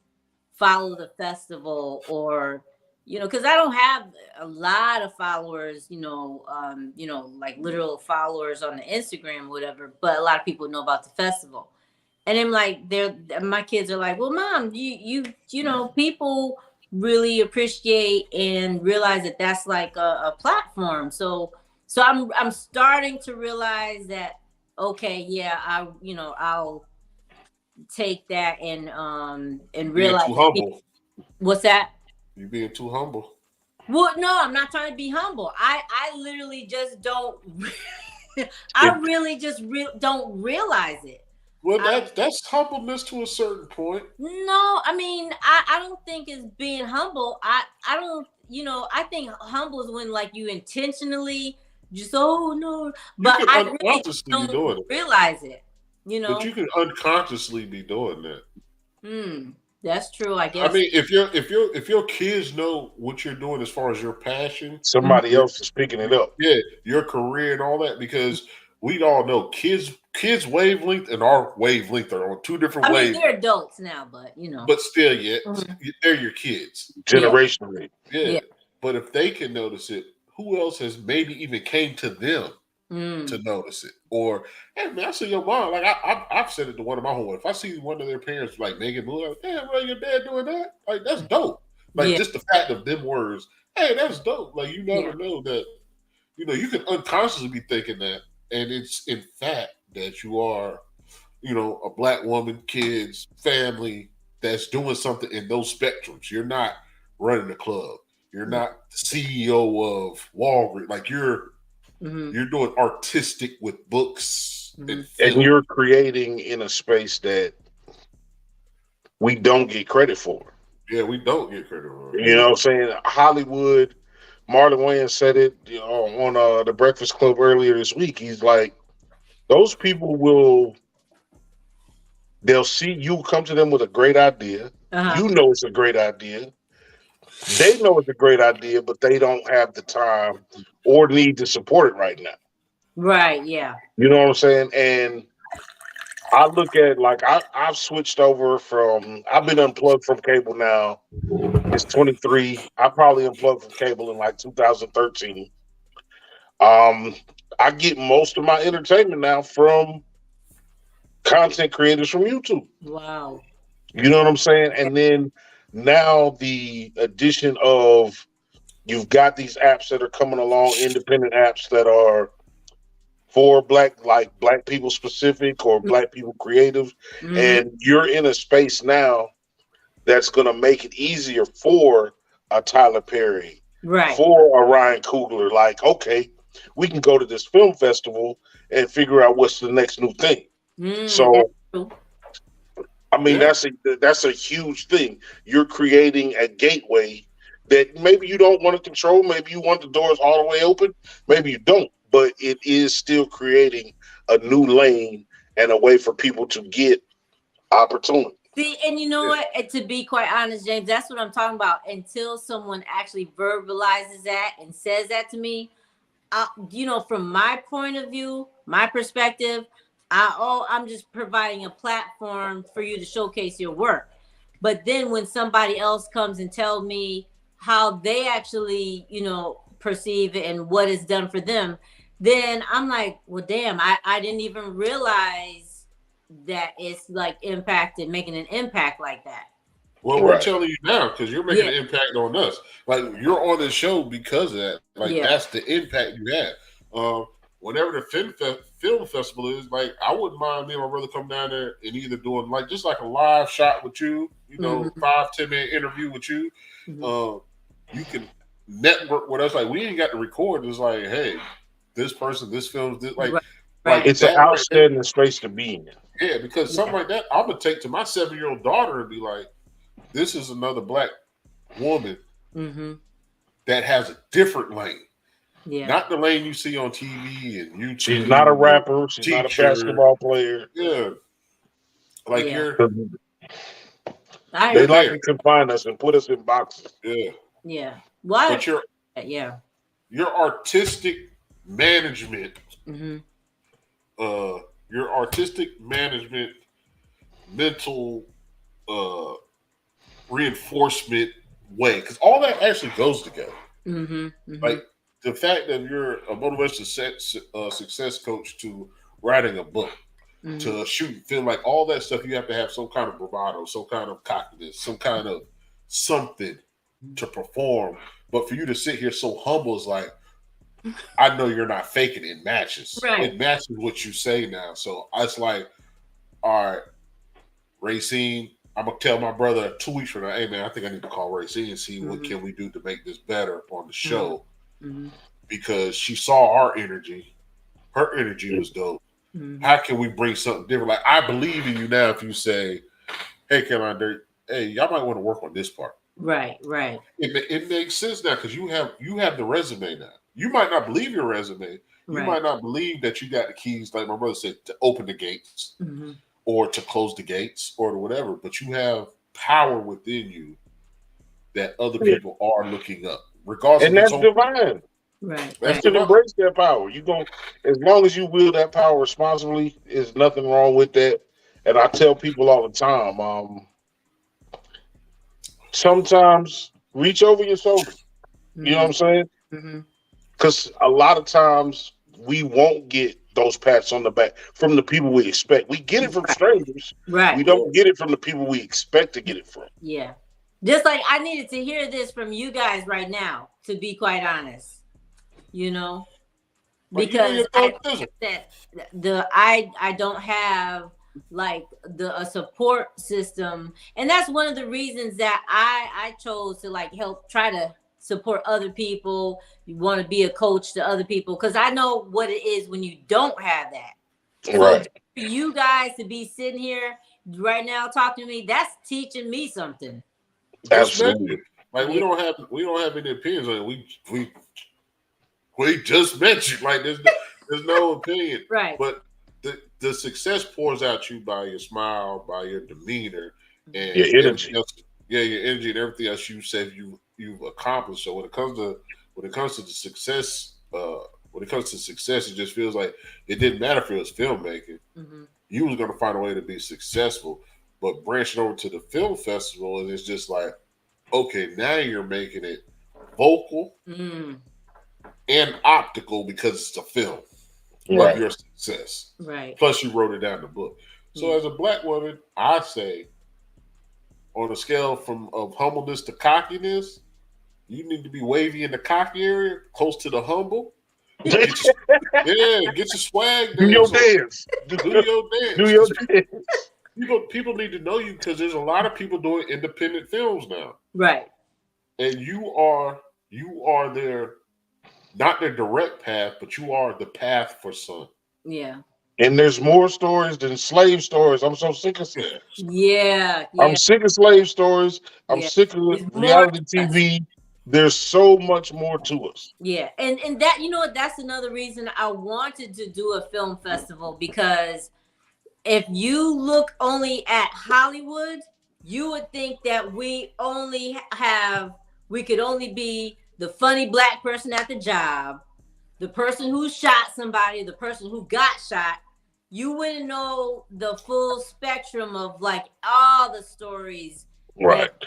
follow the festival, or because I don't have a lot of followers, like literal followers on the Instagram or whatever, but a lot of people know about the festival. And I'm like, my kids are like, well, mom, people really appreciate and realize that that's like a platform. So I'm starting to realize that, okay, yeah, I'll take that and Being realize too humble. what's that? You being too humble. Well, no, I'm not trying to be humble. I literally just don't. I really just don't realize it. Well, that's humbleness to a certain point. No, I mean, I don't think it's being humble. I don't, I think humble is when like you intentionally just, oh no, but I really unconsciously be doing don't it. realize it. But you can unconsciously be doing that. That's true, I guess. I mean, if your kids know what you're doing as far as your passion, somebody else is picking it up. Yeah, your career and all that, because we all know kids wavelength and our wavelength are on two different wavelengths. I mean, they're adults now, but But still, they're your kids generationally. Yeah. But if they can notice it, who else has maybe even came to them to notice it? Or, hey man, I see your mom. Like I've said it to one of my homies. If I see one of their parents like making moves, like, damn, bro, your dad doing that? Like that's dope. Like just the fact of them words, hey, that's dope. Like you never know that. You can unconsciously be thinking that, and it's in fact that you are, a black woman, kids, family that's doing something in those spectrums. You're not running a club. You're not the CEO of Walgreens. Like you're doing artistic with books and you're creating in a space that we don't get credit for. Yeah, we don't get credit for it. You know what I'm saying? Hollywood, Marlon Wayans said it on the Breakfast Club earlier this week. He's like, those people they'll see you come to them with a great idea. You know it's a great idea. They know it's a great idea, but they don't have the time or need to support it right now. Right, yeah. You know what I'm saying? And I look at I've switched over I've been unplugged from cable now. It's 23. I probably unplugged from cable in like 2013. I get most of my entertainment now from content creators from YouTube. Wow. You know what I'm saying? And then now the addition of you've got these apps that are coming along, independent apps that are for black people specific or black people creative. And you're in a space now that's going to make it easier for a Tyler Perry, for a Ryan Coogler. Like, okay, we can go to this film festival and figure out what's the next new thing. So, I mean, that's a huge thing. You're creating a gateway that maybe you don't want to control. Maybe you want the doors all the way open. Maybe you don't. But it is still creating a new lane and a way for people to get opportunity. See, and you know what? To be quite honest, James, that's what I'm talking about. Until someone actually verbalizes that and says that to me, from my point of view, my perspective, I'm just providing a platform for you to showcase your work. But then when somebody else comes and tells me how they actually, perceive it and what is done for them, then I'm like, well, damn, I didn't even realize that it's like making an impact like that. Well, we're telling you now because you're making an impact on us. Like you're on the show because of that. Like that's the impact you have. Whenever the film festival is, like I wouldn't mind me and my brother come down there and either doing like just like a live shot with you, 5-10 minute interview with you. You can network with us. Like we ain't got to record. It's like, hey, this person, this film, like it's an outstanding space to be in. Yeah, because something like that, I'm gonna take to my 7-year-old daughter and be like, this is another black woman that has a different lane. Yeah. Not the lane you see on TV and YouTube. She's not a rapper. She's not a basketball player. Yeah. Like you're. They like to confine us and put us in boxes. Yeah. Yeah. Why? But your artistic management. Your artistic management, mental reinforcement way, because all that actually goes together. Mm-hmm. Like the fact that you're a motivational success coach to writing a book, to shoot film, like all that stuff, you have to have some kind of bravado, some kind of cockiness, some kind of something to perform. But for you to sit here so humble is like, I know you're not faking it. It matches. Right. It matches what you say now. So it's like, all right, Raecine, I'm gonna tell my brother 2 weeks from now, hey man, I think I need to call Raecine and see what can we do to make this better on the show. Because she saw our energy. Her energy was dope. How can we bring something different? Like, I believe in you now if you say, hey, Caroline, hey, y'all might want to work on this part. Right. It makes sense now because you have the resume now. You might not believe your resume. You might not believe that you got the keys, like my brother said, to open the gates or to close the gates or whatever, but you have power within you that other people are looking up, regardless And of that's its own. divine. Right. You should embrace that power. You going as long as you wield that power responsibly, there's nothing wrong with that. And I tell people all the time, sometimes reach over your shoulder. You know what I'm saying? Because a lot of times we won't get those pats on the back from the people we expect. We get it from strangers. Right. We don't get it from the people we expect to get it from. Yeah. Just like I needed to hear this from you guys right now, to be quite honest. You know, because I don't have like a support system, and that's one of the reasons that I chose to like help try to support other people. You want to be a coach to other people because I know what it is when you don't have that. Right. So for you guys to be sitting here right now talking to me, that's teaching me something. Absolutely. Like we don't have any opinions on it. We just met you. Like there's no opinion. Right. But the success pours out you by your smile, by your demeanor, and your energy. Your energy and everything else you said you've accomplished. So when it comes to the success, it just feels like it didn't matter if it was filmmaking. You was gonna find a way to be successful. But branching over to the film festival, and it's just like, okay, now you're making it vocal and optical because it's a film of your success. Right. Plus, you wrote it down in the book. So, as a black woman, I say, on a scale of humbleness to cockiness, you need to be wavy in the cocky area, close to the humble. Get your swag. Do your dance. Do your dance. Do your dance. People need to know you because there's a lot of people doing independent films now. Right. And you are their, not their direct path, but you are the path for some. Yeah. And there's more stories than slave stories. I'm so sick of it. Yeah. I'm sick of slave stories. I'm sick of reality TV. There's so much more to us. Yeah. And that, you know what, that's another reason I wanted to do a film festival, because if you look only at Hollywood, you would think that we could only be the funny black person at the job, the person who shot somebody, the person who got shot. You wouldn't know the full spectrum of like all the stories that,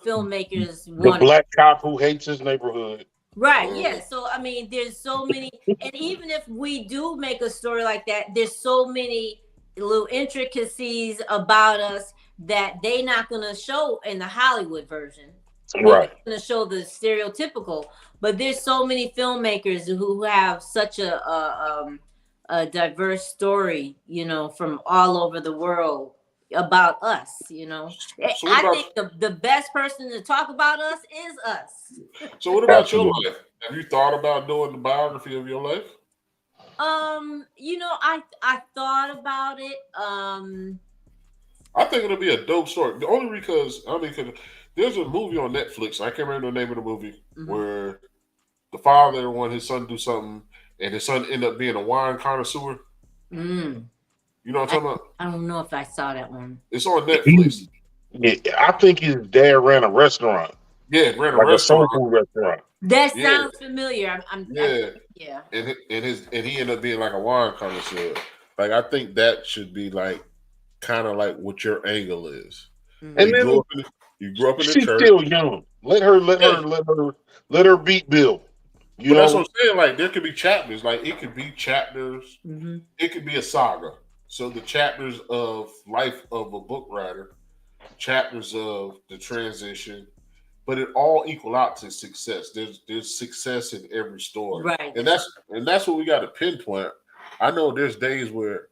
filmmakers want. The black cop who hates his neighborhood. Right. Yeah. So, I mean, there's so many, and even if we do make a story like that, there's so many little intricacies about us that they not going to show in the Hollywood version. Right. They're going to show the stereotypical, but there's so many filmmakers who have such a diverse story, from all over the world about us, So I think the best person to talk about us is us. So what about your life? Have you thought about doing the biography of your life? I thought about it. I think it'll be a dope story. Only because there's a movie on Netflix. I can't remember the name of the movie where the father wanted his son to do something, and his son ended up being a wine connoisseur. You know what I'm talking about? I don't know if I saw that one. It's on Netflix. I think his dad ran a restaurant. Yeah, ran a restaurant. A soul food restaurant. That sounds familiar. Yeah. And he ended up being like a wine connoisseur. Like, I think that should be like kind of like what your angle is. And then You grew up in the She's church. still young. Let her beat Bill. You But that's know, what I'm saying. Like there could be chapters. Like it could be chapters. Mm-hmm. It could be a saga. So the chapters of life of a book writer, chapters of the transition, but it all equal out to success. There's success in every story, Right. and that's what we got to pinpoint. I know there's days where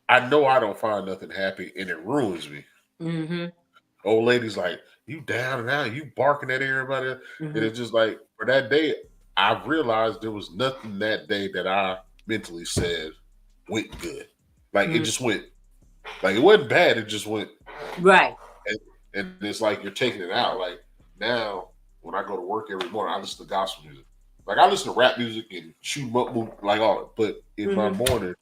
I know I don't find nothing happy, and it ruins me. Mm-hmm. Old lady's like, "You down and out, you barking at everybody," and Mm-hmm. it's just like for that day, I realized there was nothing that day that I mentally said went good. Like it just went, like it wasn't bad. It just went, Right. and it's like you're taking it out. Like now, when I go to work every morning, I listen to gospel music. Like I listen to rap music and shoot 'em up, like all it. But in my morning,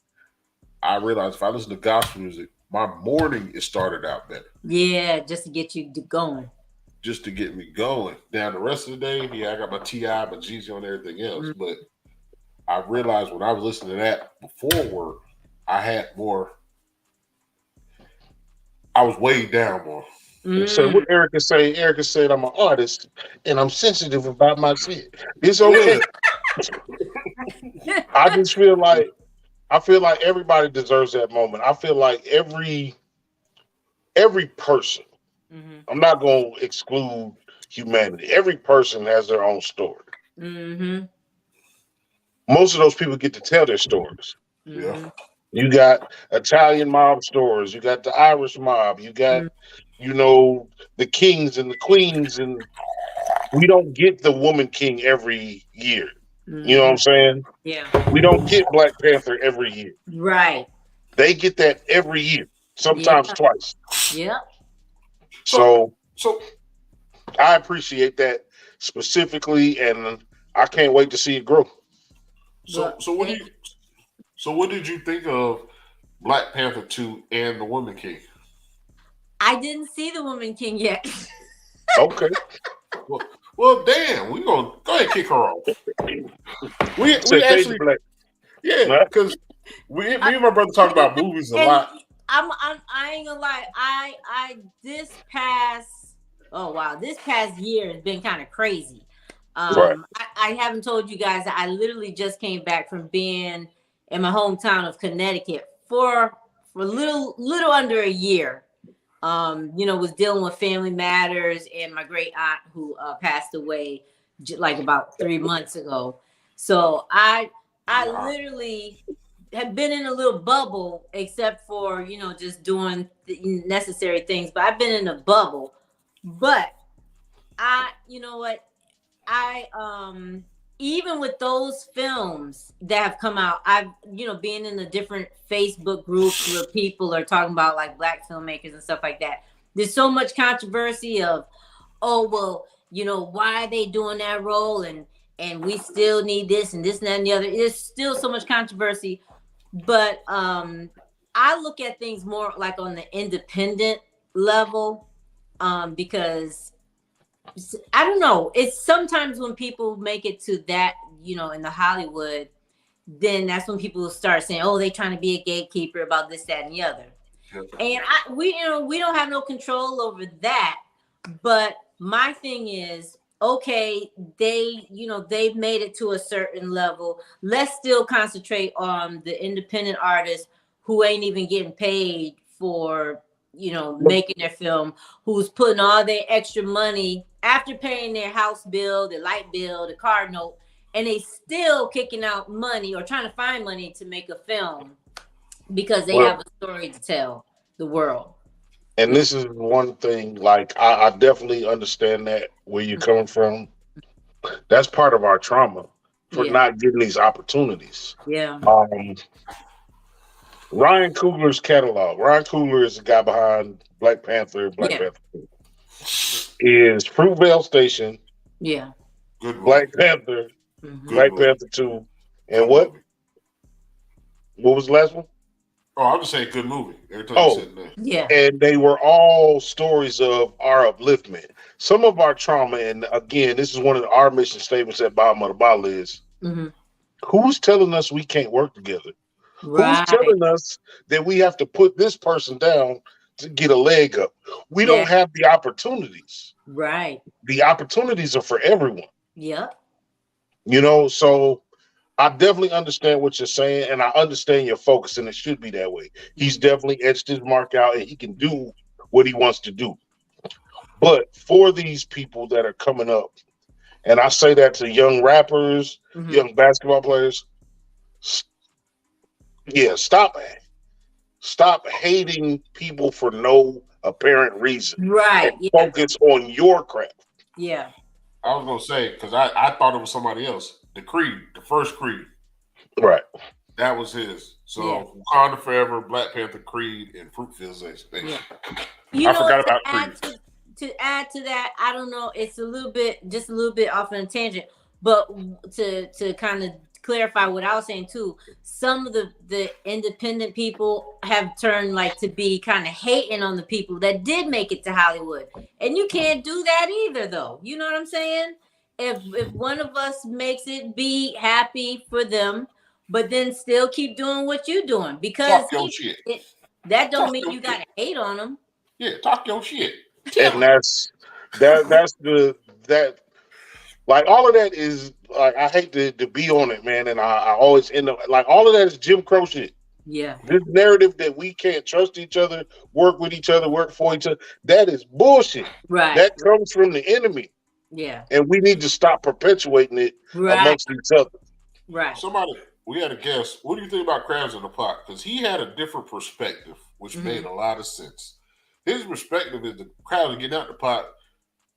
I realize if I listen to gospel music, my morning is started out better. Yeah, just to get you going. Just to get me going. Now the rest of the day, yeah, I got my T.I., my Jeezy on everything else. But I realized when I was listening to that before work, I had more. I was weighed down more. so what Erica say? Erica said, "I'm an artist and I'm sensitive about my shit. It's okay." I just feel like everybody deserves that moment. I feel like every person. I'm not going to exclude humanity. Every person has their own story. Mm-hmm. Most of those people get to tell their stories. Yeah. You got Italian mob stories. You got the Irish mob. You got, the kings and the queens. And we don't get the woman king every year. You know what I'm saying? Yeah. We don't get Black Panther every year. Right. They get that every year, sometimes twice. Yeah. So I appreciate that specifically, and I can't wait to see it grow. So what did you think of Black Panther 2 and the Woman King? I didn't see the Woman King yet. Okay. Well, damn, we gonna go ahead and kick her off. We actually, because me and my brother talk about movies a lot. I ain't gonna lie. This past year has been kind of crazy. I haven't told you guys that I literally just came back from being in my hometown of Connecticut for little under a year. Was dealing with family matters and my great aunt who passed away like about 3 months ago. So I literally have been in a little bubble, except for just doing the necessary things. But I've been in a bubble. But even with those films that have come out, I've being in the different Facebook groups where people are talking about like Black filmmakers and stuff like that. There's so much controversy of, why are they doing that role and we still need this and this and that and the other. There's still so much controversy, but I look at things more like on the independent level, because I don't know. It's sometimes when people make it to that, in the Hollywood, then that's when people start saying, "Oh, they trying to be a gatekeeper about this, that, and the other." And we don't have no control over that. But my thing is, okay, they've made it to a certain level. Let's still concentrate on the independent artists who ain't even getting paid for making their film, who's putting all their extra money after paying their house bill, the light bill, the car note, and they still kicking out money or trying to find money to make a film because they have a story to tell the world. And this is one thing, like I definitely understand that where you're coming from. That's part of our trauma for not getting these opportunities. Yeah. Ryan Coogler's catalog. Ryan Coogler is the guy behind Black Panther. Panther 2. Is Fruitvale Station. Yeah. Good Black Panther. Black Panther 2. And what? What was the last one? Oh, I was saying good movie. Every time you said that. Yeah. And they were all stories of our upliftment. Some of our trauma, and again, this is one of our mission statements at Bottom of the Bottle is, who's telling us we can't work together? Right. Who's telling us that we have to put this person down to get a leg up. We Yeah. don't have the opportunities. Right. The opportunities are for everyone. Yep. You know, so I definitely understand what you're saying, and I understand your focus, and it should be that way. He's definitely etched his mark out, and he can do what he wants to do. But for these people that are coming up, and I say that to young rappers, young basketball players, yeah, stop hating people for no apparent reason. Right. And focus on your craft. Yeah. I was gonna say because I thought it was somebody else. The Creed, the first Creed, Right. that was his. So Yeah. Wakanda Forever, Black Panther, Creed, and Fruitville Station. Yeah. I forgot about Creed. To add to that, I don't know. It's just a little bit off on a tangent, but to kind of clarify what I was saying too. Some of the independent people have turned like to be kind of hating on the people that did make it to Hollywood, and you can't do that either, though. You know what I'm saying? If one of us makes it, be happy for them, but then still keep doing what you're doing because Talk your shit. That don't mean you gotta hate on them. Yeah, talk your shit. And that's that like all of that is like I hate to be on it, man, and I always end up like all of that is Jim Crow shit. Yeah. This narrative that we can't trust each other, work with each other, work for each other, that is bullshit. Right. That comes from the enemy. Yeah. And we need to stop perpetuating it amongst each other. Right. We had a guest. What do you think about Crabs in the Pot? Because he had a different perspective, which made a lot of sense. His perspective is the crabs are getting out the pot,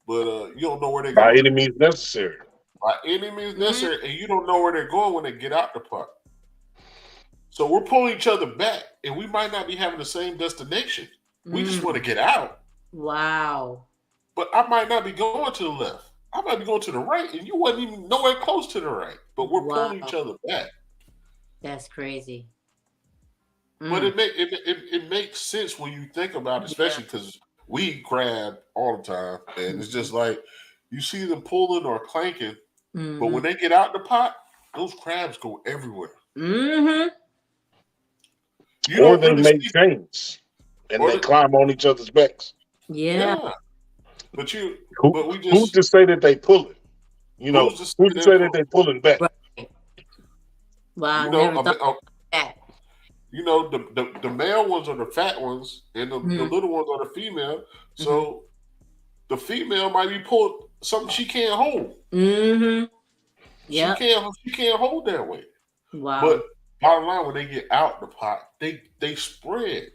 but you don't know where they're going. By any means necessary. By any means necessary, and you don't know where they're going when they get out the pot. So we're pulling each other back, and we might not be having the same destination. We just want to get out. Wow. But I might not be going to the left. I might be going to the right, and you wasn't even nowhere close to the right. But we're pulling each other back. That's crazy. But it makes sense when you think about it, especially because we grab all the time, and it's just like you see them pulling or clanking, but when they get out the pot, those crabs go everywhere. Or they make chains and they climb on each other's backs. Yeah. But who's to say that they pulling? You know, who's to say that they pulling back? Right. Wow, never thought that. You know, the male ones are the fat ones, and the little ones are the female. So the female might be pulled something she can't hold. Yeah, she can't hold that way. Wow. But bottom line, when they get out the pot, they spread.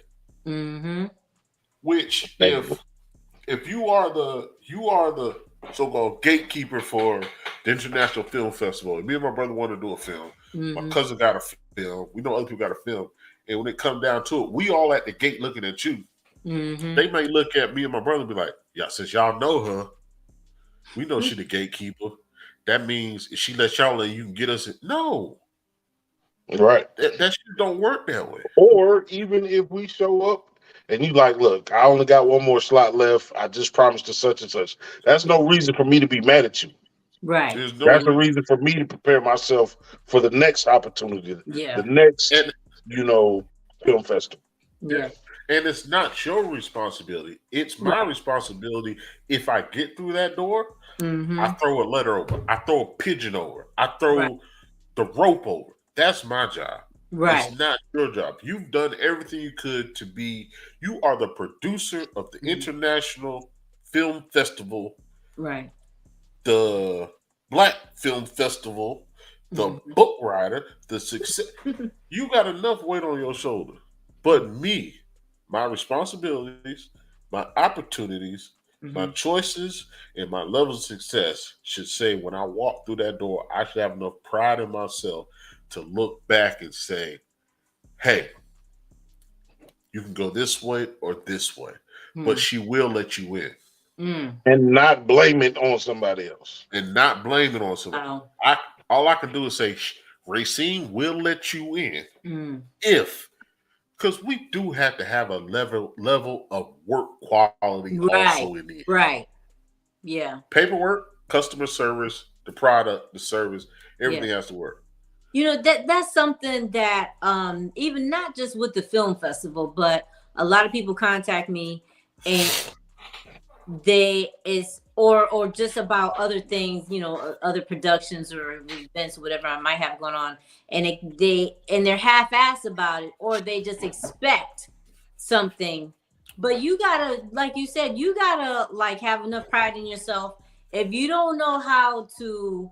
Which if you are the so-called gatekeeper for the International Film Festival, me and my brother want to do a film. My cousin got a film. We know other people got a film. And when it comes down to it, we all at the gate looking at you. They may look at me and my brother and be like, yeah, since y'all know her, we know she the gatekeeper. That means if she lets y'all in, you can get us in. No. Right. That shit don't work that way. Or even if we show up and you like, look, I only got one more slot left. I just promised to such and such. That's no reason for me to be mad at you. Right. That's a reason for me to prepare myself for the next opportunity. Yeah. The next, film festival. Yeah. And it's not your responsibility. It's my responsibility. If I get through that door, I throw a letter over. I throw a pigeon over. I throw the rope over. That's my job. Right. It's not your job. You've done everything you could to be. You are the producer of the International Film Festival. Right. The Black Film Festival. The book writer. The success. You got enough weight on your shoulder. But me, my responsibilities, my opportunities, my choices, and my levels of success should say when I walk through that door, I should have enough pride in myself to look back and say, hey, you can go this way or this way, but she will let you in. And not blame it on somebody else. All I can do is say, Raecine will let you in because we do have to have a level of work quality also in there. Right. Yeah. Paperwork, customer service, the product, the service, everything has to work. You know, that's something that even not just with the film festival, but a lot of people contact me, and they is or just about other things, other productions or events or whatever I might have going on, and they're half-assed about it, or they just expect something. But you gotta, like you said, you gotta like have enough pride in yourself. If you don't know how to,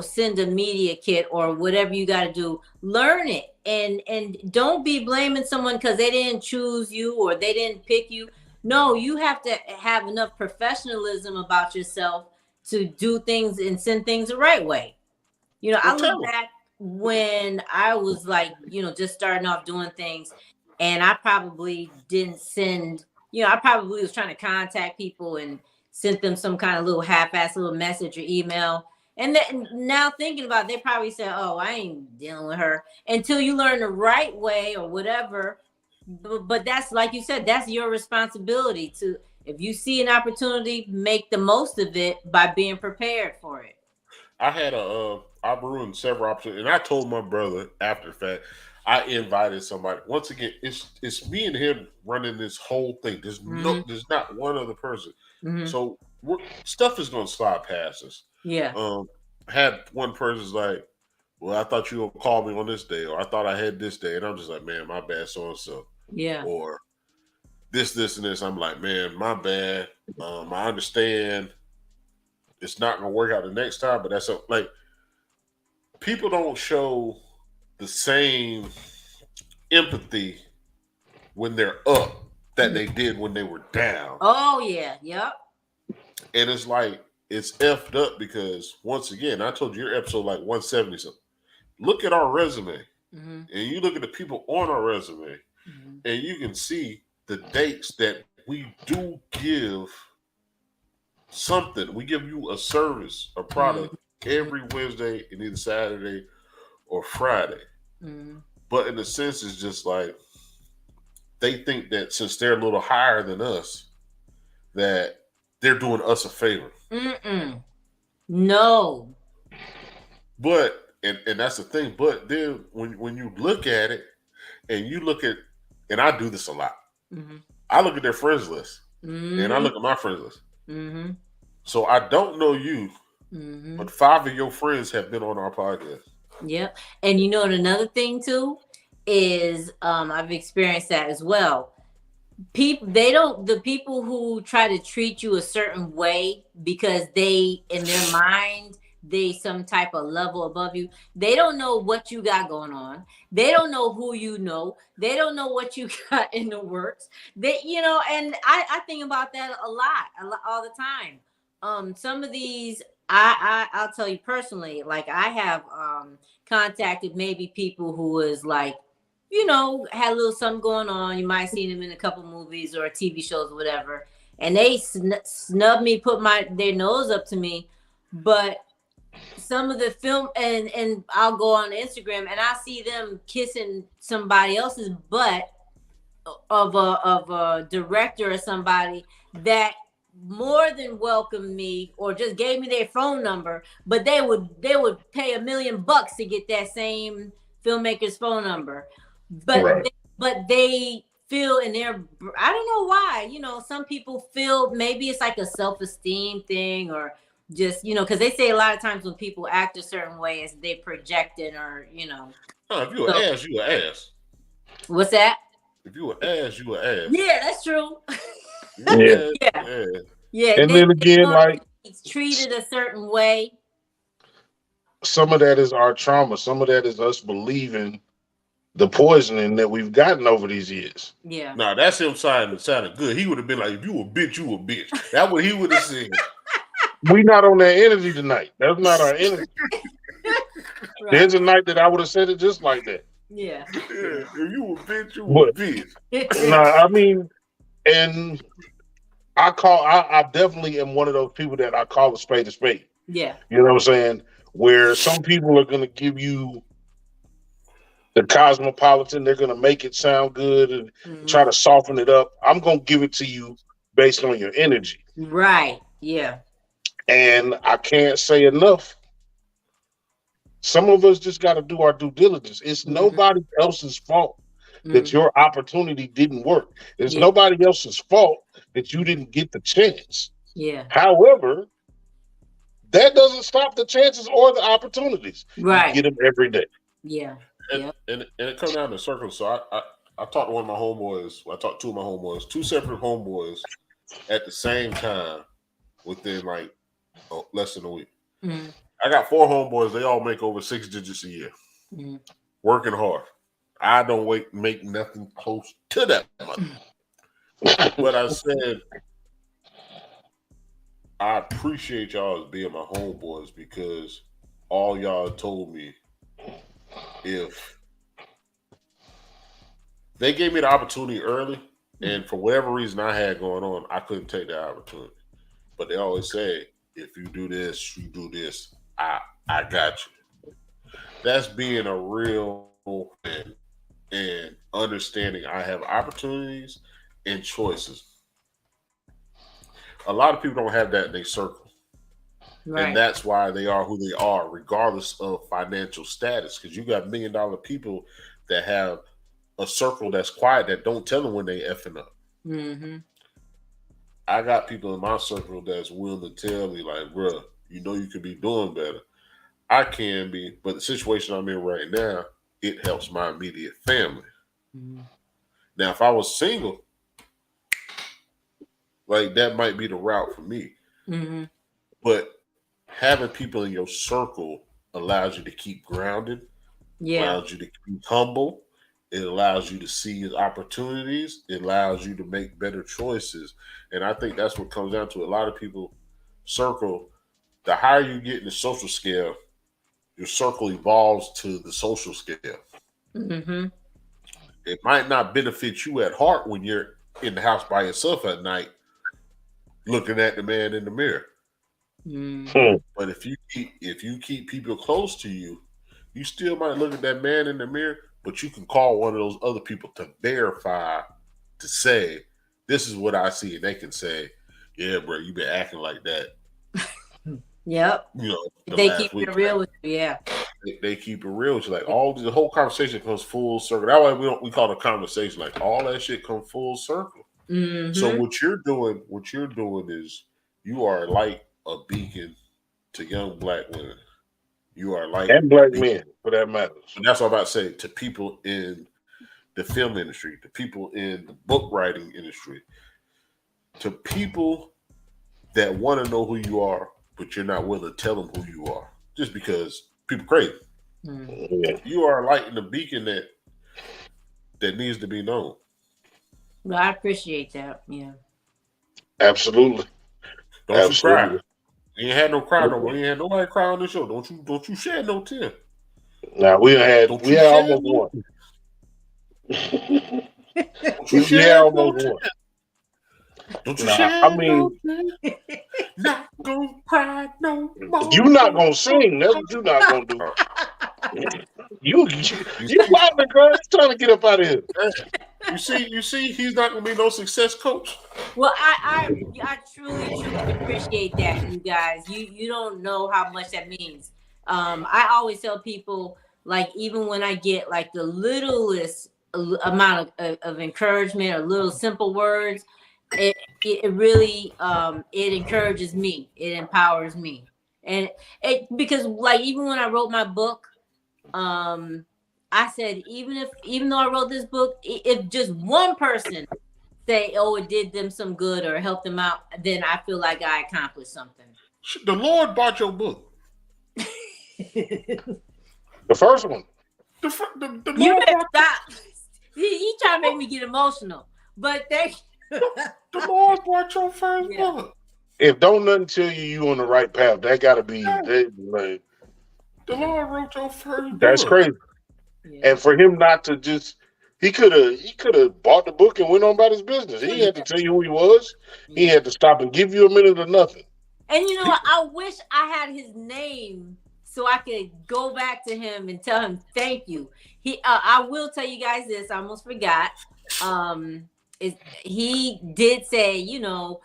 send a media kit or whatever you got to do, learn it, and don't be blaming someone because they didn't choose you or they didn't pick you. No, you have to have enough professionalism about yourself to do things and send things the right way. I look back when I was like, just starting off doing things, and I probably didn't send, I probably was trying to contact people and sent them some kind of little half-ass little message or email. And then now thinking about it, they probably said, "Oh, I ain't dealing with her," until you learn the right way or whatever. But that's, like you said, that's your responsibility to, if you see an opportunity, make the most of it by being prepared for it. I had I ruined several opportunities, and I told my brother after the fact. I invited somebody. Once again, it's me and him running this whole thing. There's not one other person. So stuff is gonna slide past us. Yeah. Had one person's like, "Well, I thought you would call me on this day," or "I thought I had this day," and I'm just like, "Man, my bad, so and so." Yeah. Or this, and this. I'm like, "Man, my bad. I understand. It's not gonna work out the next time, but that's like people don't show the same empathy when they're up that they did when they were down." Oh yeah, yep. And it's like it's effed up because once again, I told you your episode like 170 something. Look at our resume, and you look at the people on our resume, and you can see the dates that we do give something. We give you a service, a product every Wednesday and either Saturday or Friday. But in a sense, it's just like they think that since they're a little higher than us, that they're doing us a favor. No. But and that's the thing. But then when you look at it, and you look at, and I do this a lot. I look at their friends list, and I look at my friends list. So I don't know you, but 5 of your friends have been on our podcast. Yep. And another thing too is I've experienced that as well. The people who try to treat you a certain way because they, in their mind, they some type of level above you. They don't know what you got going on. They don't know who you know. They don't know what you got in the works. And I think about that a lot, all the time. Some of these, I'll tell you personally, like I have contacted maybe people who was like, had a little something going on. You might have seen them in a couple movies or TV shows or whatever. And they snub me, put their nose up to me. But some of the film, and I'll go on Instagram and I see them kissing somebody else's butt of a director or somebody that more than welcomed me or just gave me their phone number, but they would pay $1 million to get that same filmmaker's phone number. But they feel in their, I don't know why, some people feel maybe it's like a self-esteem thing, or just, because they say a lot of times when people act a certain way as they projecting, or, Oh, if you an ass, you an ass. What's that? If you an ass, you an ass. Yeah, that's true. Yeah. And then again, like, it's treated a certain way. Some of that is our trauma. Some of that is us believing the poisoning that we've gotten over these years. Yeah. Now that's him sounding good. He would have been like, "If you a bitch, you a bitch." That's what he would have said. We not on that energy tonight. That's not our energy. Right. There's a night that I would have said it just like that. Yeah. If you a bitch, you a bitch. Nah, I mean, and I definitely am one of those people that I call a spade a spade. Yeah. You know what I'm saying? Where some people are going to give you the cosmopolitan, they're going to make it sound good and try to soften it up. I'm going to give it to you based on your energy. Right. Yeah. And I can't say enough. Some of us just got to do our due diligence. It's nobody else's fault that your opportunity didn't work. It's nobody else's fault that you didn't get the chance. Yeah. However, that doesn't stop the chances or the opportunities. Right. You get them every day. Yeah. And it comes down to circles. So I talked to one of my homeboys. I talked to two of my homeboys, two separate homeboys at the same time within like less than a week. Mm-hmm. I got 4 homeboys. They all make over 6 digits a year. Mm-hmm. Working hard. I don't make nothing close to that much. But I said, I appreciate y'all as being my homeboys because all y'all told me if they gave me the opportunity early, and for whatever reason I had going on, I couldn't take that opportunity. But they always say, if you do this, you do this, I got you. That's being a real man and understanding I have opportunities and choices. A lot of people don't have that in their circle. Right. And that's why they are who they are, regardless of financial status. Because you got $1 million people that have a circle that's quiet that don't tell them when they effing up. Mm-hmm. I got people in my circle that's willing to tell me, like, bruh, you know you could be doing better. I can be, but the situation I'm in right now, it helps my immediate family. Mm-hmm. Now, if I was single, like that might be the route for me. Mm-hmm. But having people in your circle allows you to keep grounded, allows you to be humble. It allows you to see opportunities. It allows you to make better choices. And I think that's what comes down to. A lot of people circle, the higher you get in the social scale, your circle evolves to the social scale. Mm-hmm. It might not benefit you at heart when you're in the house by yourself at night looking at the man in the mirror. Mm-hmm. But if you keep people close to you, you still might look at that man in the mirror, but you can call one of those other people to verify, to say, this is what I see. And they can say, yeah, bro, you been acting like that. Yep. You know, they keep it real with you. Yeah. They keep it real with you. Like the whole conversation comes full circle. That way we call it a conversation. Like all that shit comes full circle. Mm-hmm. So what you're doing is you are like a beacon to young black women. You are like and black men, for that matter. And that's what I'm about to say to people in the film industry, to people in the book writing industry, to people that want to know who you are, but you're not willing to tell them who you are, just because people crazy. Mm-hmm. You are like in the beacon that needs to be known. Well, I appreciate that. Yeah. Absolutely. Don't you cry. You ain't had no cry no more. You ain't had nobody cry on this show. Don't you shed no tear. Now we had almost one. We had almost one. Don't you shed no tear. Not gonna cry no more. You not gonna sing. That's what you not gonna do. You out there, girl. Trying to get up out of here. You see, he's not gonna be no success coach. Well, I truly appreciate that, you guys. You don't know how much that means. I always tell people, like, even when I get like the littlest amount of encouragement or little simple words, it really it encourages me. It empowers me, and because like even when I wrote my book, I said even though I wrote this book, if just one person say, oh, it did them some good or helped them out, then I feel like I accomplished something. The Lord bought your book. The first one. The you Lord better stop. He trying to make me get emotional, but the Lord bought your first book. If don't nothing tell you on the right path, that gotta be like, the Lord wrote your first book. That's crazy. Yeah. And for him not to just, he could have bought the book and went on about his business. He had to tell you who he was. He had to stop and give you a minute or nothing. And you know what? I wish I had his name so I could go back to him and tell him thank you. I will tell you guys this. I almost forgot. He did say, you know,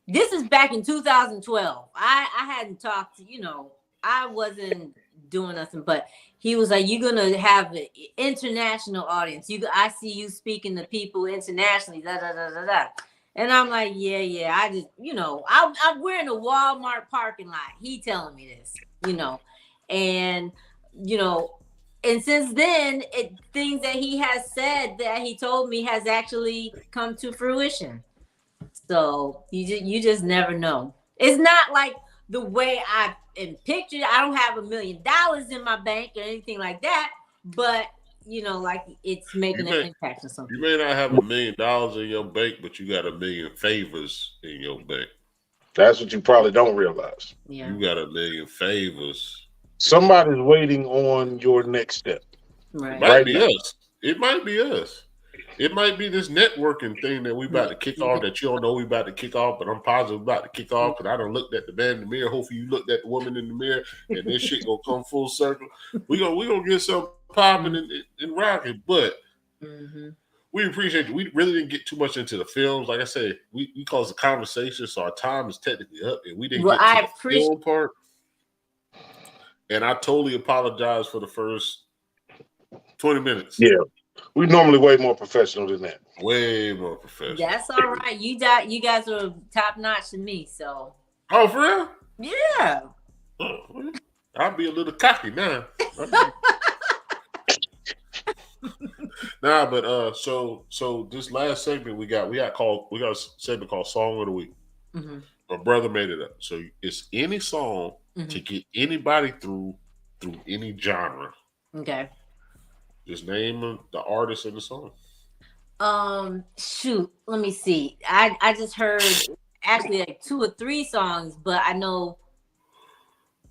this is back in 2012. I hadn't talked to, you know, I wasn't doing nothing, but he was like, "You're gonna have an international audience. I see you speaking to people internationally." Da da da da da. And I'm like, yeah. I just, we're in a Walmart parking lot. He telling me this, and you know, and since then, things that he has said that he told me has actually come to fruition. So you just never know. It's not like the way I pictured it. I don't have $1 million in my bank or anything like that, but like it's making an impact or something. You may not have $1 million in your bank, but you got 1 million favors in your bank. That's what you probably don't realize. Yeah. You got 1 million favors. Somebody's waiting on your next step. Right. It might be us. It might be us. It might be this networking thing that we about to kick off that you don't know we about to kick off, but I'm positive about to kick off because I done looked at the man in the mirror. Hopefully you looked at the woman in the mirror and this shit gonna come full circle. We gonna get something popping and rocking, but we appreciate you. We really didn't get too much into the films. Like I said, we caused a conversation, so our time is technically up, and we didn't get to the film part. And I totally apologize for the first 20 minutes. Yeah. We normally way more professional than that. Way more professional. That's all right. You guys are top notch to me. So. Oh, for real? Yeah. Oh, I'll be a little cocky now. Nah, but so this last segment we got a segment called Song of the Week. Mm-hmm. My brother made it up. So it's any song to get anybody through any genre. Okay. Just name the artist and the song. Shoot, let me see. I just heard actually like 2 or 3 songs, but I know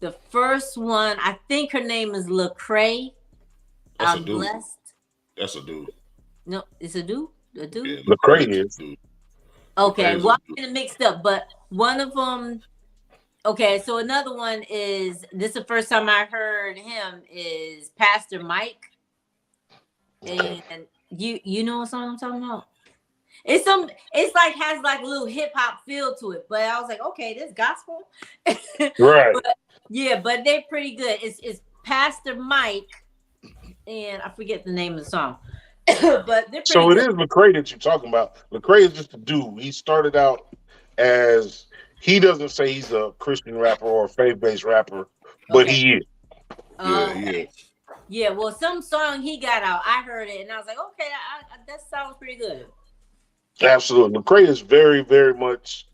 the first one. I think her name is Lecrae. I'm blessed. That's a dude. No, it's a dude. A dude. Yeah, Lecrae is. Okay, well, I'm getting mixed up, but one of them. Okay, so another one is this. Is the first time I heard him is Pastor Mike. And you know what song I'm talking about? It's like has like a little hip hop feel to it, but I was like, okay, this gospel, right? But they're pretty good. It's Pastor Mike, and I forget the name of the song, but they're pretty so good. It is Lecrae that you're talking about. Lecrae is just a dude. He started out as he doesn't say he's a Christian rapper or a faith-based rapper, but he is. Yeah, he is. Yeah, well, some song he got out, I heard it, and I was like, okay, that sounds pretty good. Absolutely. Lecrae is very, very much,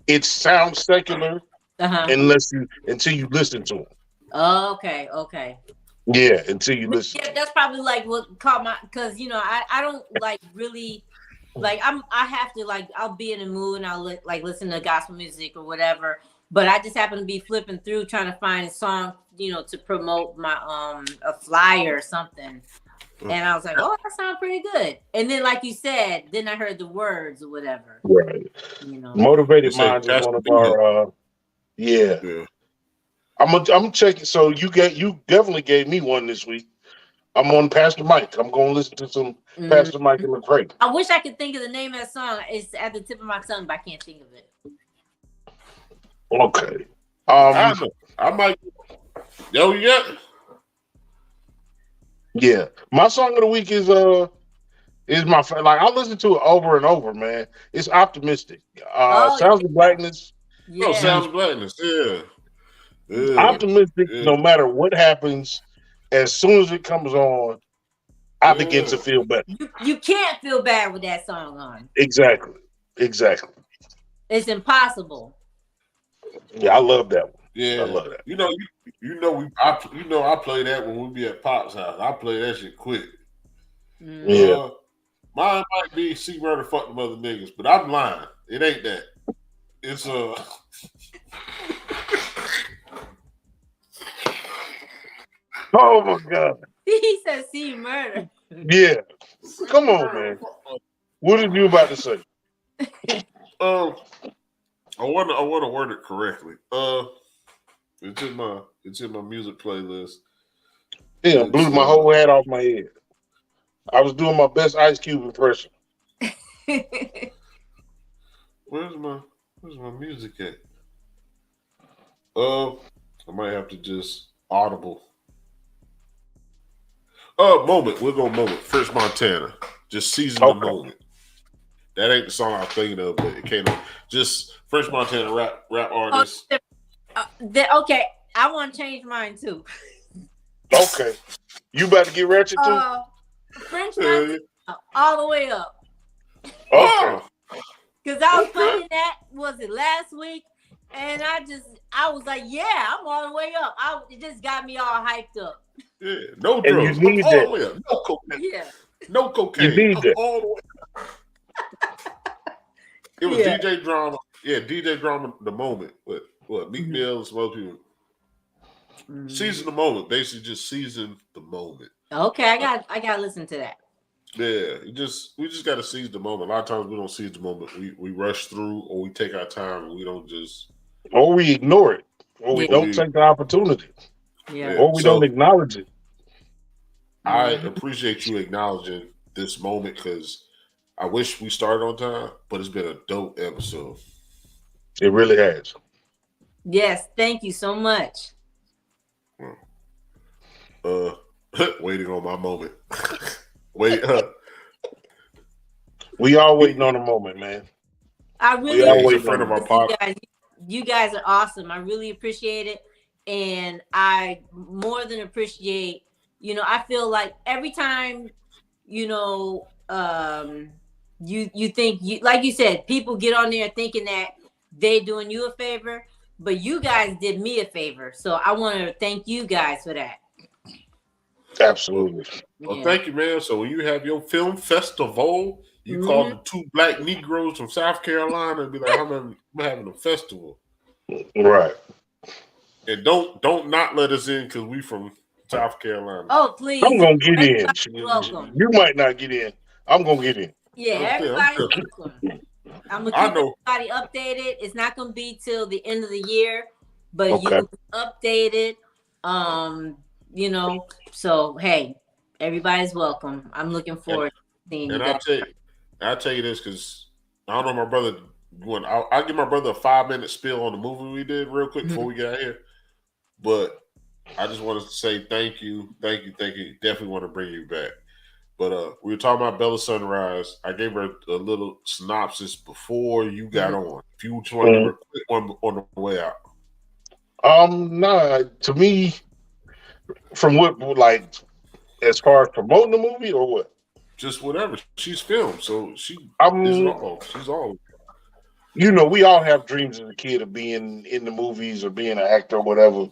it sounds secular until you listen to him. Okay. Yeah, until you listen. Yeah, that's probably like what caught my, because, I don't like really, like, I have to, like, I'll be in a mood and I'll listen to gospel music or whatever. But I just happen to be flipping through trying to find a song, to promote my a flyer or something. And I was like, oh, that sounds pretty good. And then, like you said, then I heard the words or whatever. Right. Motivated Minds is one of our yeah. I'm checking. So you definitely gave me one this week. I'm on Pastor Mike. I'm going to listen to some Pastor Mike and Lecrae. I wish I could think of the name of that song. It's at the tip of my tongue, but I can't think of it. Okay. I might. Yo, yeah. Yeah. My song of the week is my like I listen to it over and over, man. It's optimistic. Sounds of Blackness. Yeah. Oh, Sounds of Blackness. Yeah. Optimistic. Yeah. No matter what happens, as soon as it comes on, I begin to feel better. You can't feel bad with that song on. Exactly. It's impossible. Yeah, I love that one. Yeah, I love that. I play that when we be at Pop's house. I play that shit quick. Yeah. Mine might be C Murder fuck them other niggas, but I'm lying. It ain't that. It's Oh my God. He said C Murder. Yeah. Come on, man. What are you about to say? I want to word it correctly. It's in my music playlist. Yeah, blew my whole head off my head. I was doing my best Ice Cube impression. Where's my music at? I might have to just audible. Moment. We'll go moment. French Montana. Just season the Okay. moment. That ain't the song I was thinking of, but it came up. Just French Montana rap artist. Okay, I want to change mine too. Okay. You better get ratchet too? French Montana, all the way up. Okay. Because I was playing that, was it last week? And I was like, yeah, I'm all the way up. It just got me all hyped up. Yeah, no And drugs. you need I'm all that. the way up. No cocaine. Yeah. No cocaine. You need that. All the way up. It was DJ Drama. Yeah, DJ Drama, The Moment. What Meek Mill and some other people. Season the moment. Basically just season the moment. Okay, I got to listen to that. Yeah, we just got to seize the moment. A lot of times we don't seize the moment. We rush through, or we take our time, and we don't just, or we ignore it, or we don't take the opportunity, or we don't acknowledge it. I appreciate you acknowledging this moment because I wish we started on time, but it's been a dope episode. It really has. Yes, thank you so much. Waiting on my moment. We all waiting on a moment, man. I really he's a friend of our podcast. You guys are awesome. I really appreciate it. And I more than appreciate, I feel like every time, you think, like you said, people get on there thinking that they're doing you a favor, but you guys did me a favor. So I want to thank you guys for that. Absolutely. Well, thank you, man. So when you have your film festival, you call the two black Negroes from South Carolina and be like, I'm having a festival. Right. And don't not let us in because we from South Carolina. Oh, please. I'm going to get in. Welcome. You might not get in. I'm going to get in. Yeah, everybody's welcome. I'm going to keep everybody updated. It's not going to be till the end of the year, but you will be updated. So hey, everybody's welcome. I'm looking forward to seeing you guys. I'll tell you this because I don't know my brother. I'll give my brother a 5-minute spiel on the movie we did real quick before we get out here. But I just wanted to say thank you. Definitely want to bring you back. But we were talking about Bella Sunrise. I gave her a little synopsis before you got on. If you just want to give her a quick one on the way out. Nah, to me, from what, like, as far as promoting the movie or what? Just whatever. She's filmed, so she is all. She's all. We all have dreams as a kid of being in the movies or being an actor or whatever.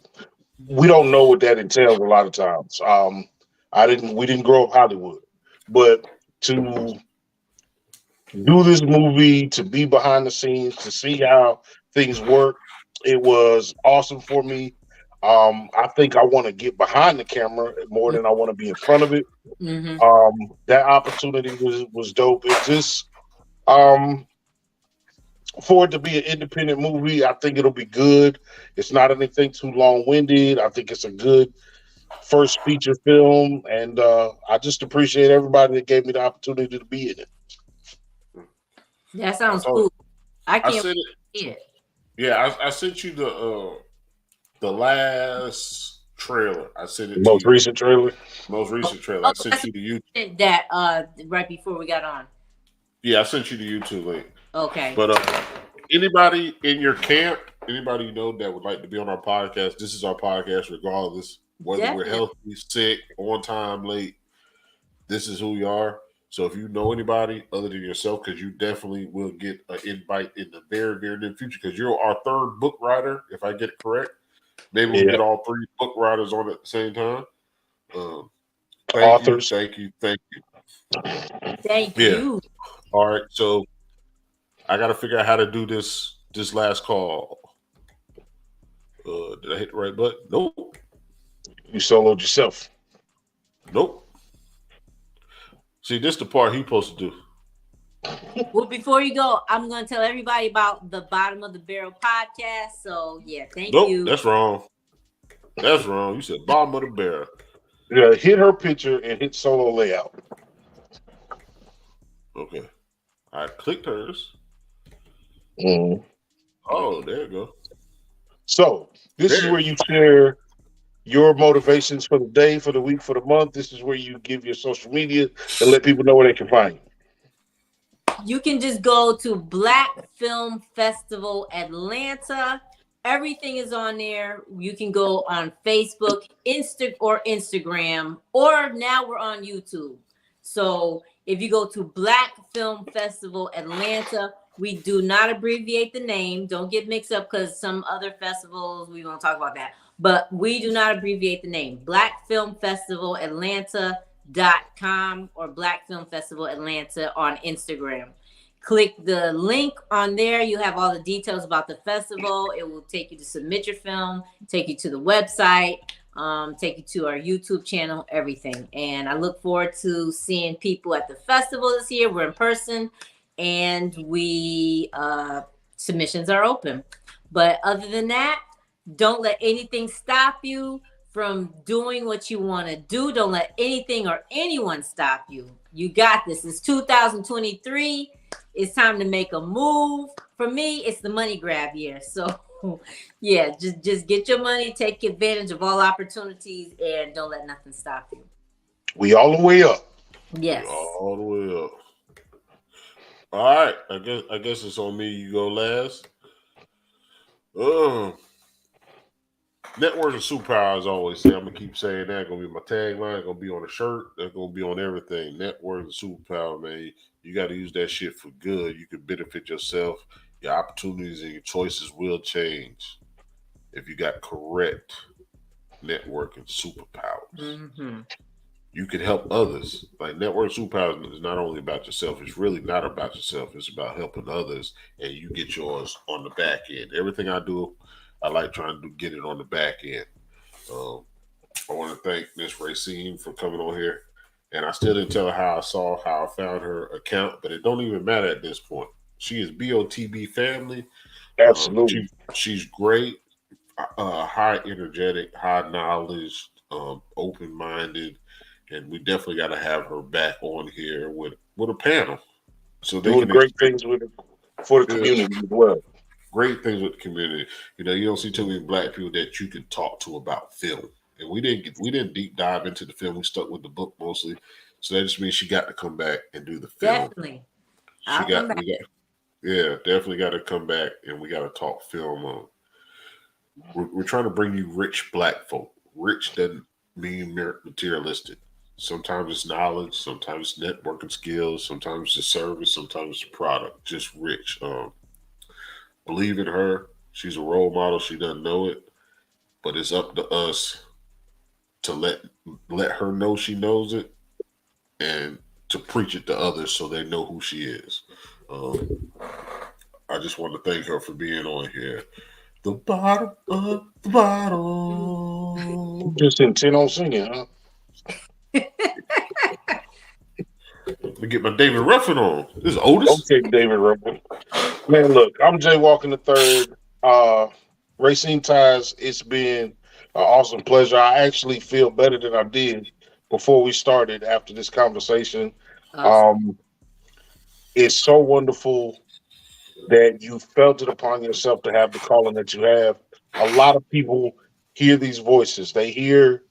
We don't know what that entails a lot of times. We didn't grow up Hollywood, but to do this movie, to be behind the scenes, to see how things work, it was awesome for me. I think I want to get behind the camera more than I want to be in front of it. That opportunity was dope. It just for it to be an independent movie, I think it'll be good. It's not anything too long-winded. I think it's a good first feature film, and I just appreciate everybody that gave me the opportunity to be in it. That sounds cool. I can't wait to see it. Yeah, I sent you the last trailer. I sent it Most recent trailer. I sent you the YouTube. That right before we got on. Yeah, I sent you the YouTube link. Okay. But anybody in your camp, anybody that would like to be on our podcast, this is our podcast regardless. Whether we're healthy, sick, on time, late, this is who we are. So if you know anybody other than yourself, because you definitely will get an invite in the very, very near future, because you're our third book writer, if I get it correct. Maybe we'll get all 3 book writers on at the same time. Authors. Thank you. Thank you. All right, so I got to figure out how to do this last call. Did I hit the right button? Nope. You soloed yourself. Nope. See, this is the part he's supposed to do. Well, before you go, I'm going to tell everybody about the Bottom of the Barrel podcast. So, yeah, thank you. Nope, that's wrong. That's wrong. You said bottom of the barrel. Yeah, hit her picture and hit solo layout. Okay. I clicked hers. Mm. Oh, there you go. So this is Damn. where you share your motivations for the day, for the week, for the month. This is where you give your social media and let people know where they can find you. You can just go to Black Film Festival Atlanta. Everything is on there. You can go on Facebook, Instagram, or now we're on YouTube. So if you go to Black Film Festival Atlanta, we do not abbreviate the name. Don't get mixed up because some other festivals, we won't talk about that. But we do not abbreviate the name. Black Film Festival Atlanta.com or Black Film Festival Atlanta on Instagram. Click the link on there. You have all the details about the festival. It will take you to submit your film, take you to the website, take you to our YouTube channel, everything. And I look forward to seeing people at the festival this year. We're in person, and we submissions are open. But other than that, don't let anything stop you from doing what you want to do. Don't let anything or anyone stop you. You got this. It's 2023. It's time to make a move. For me, it's the money grab year. So yeah, just get your money, take advantage of all opportunities, and don't let nothing stop you. We all the way up. Yes. All the way up. All right. I guess it's on me. You go last. Networks and superpower, as I always say. I'm gonna keep saying that. Gonna be my tagline. Gonna be on a shirt. That's gonna be on everything. Networks and superpower, man. You got to use that shit for good. You can benefit yourself. Your opportunities and your choices will change if you got correct network and superpowers. Mm-hmm. You can help others. Like network superpowers is not only about yourself. It's really not about yourself. It's about helping others, and you get yours on the back end. Everything I do, I like trying to get it on the back end. I want to thank Miss Raecine for coming on here, and I still didn't tell her how I found her account, but it don't even matter at this point. She is BOTB family. Absolutely. She's great, high energetic, high knowledge, open minded, and we definitely got to have her back on here with a panel, so they Doing can great things for the community as well. Great things with the community. You know, you don't see too many black people that you can talk to about film. And we didn't deep dive into the film. We stuck with the book mostly. So that just means she got to come back and do the film. Definitely. Definitely got to come back and we got to talk film on. We're trying to bring you rich black folk. Rich doesn't mean materialistic. Sometimes it's knowledge, sometimes it's networking skills, sometimes it's service, sometimes it's product. Just rich. Believe in her. She's a role model. She doesn't know it, but it's up to us to let her know she knows it, and to preach it to others so they know who she is. I just want to thank her for being on here. The bottom of the bottle. Just intent on singing, huh? Let me get my David Ruffin on. This is Otis. Okay, David Ruffin. Man, look, I'm Jay Walking the third. Raecine Tyes. It's been an awesome pleasure. I actually feel better than I did before we started after this conversation. Awesome. It's so wonderful that you felt it upon yourself to have the calling that you have. A lot of people hear these voices. They hear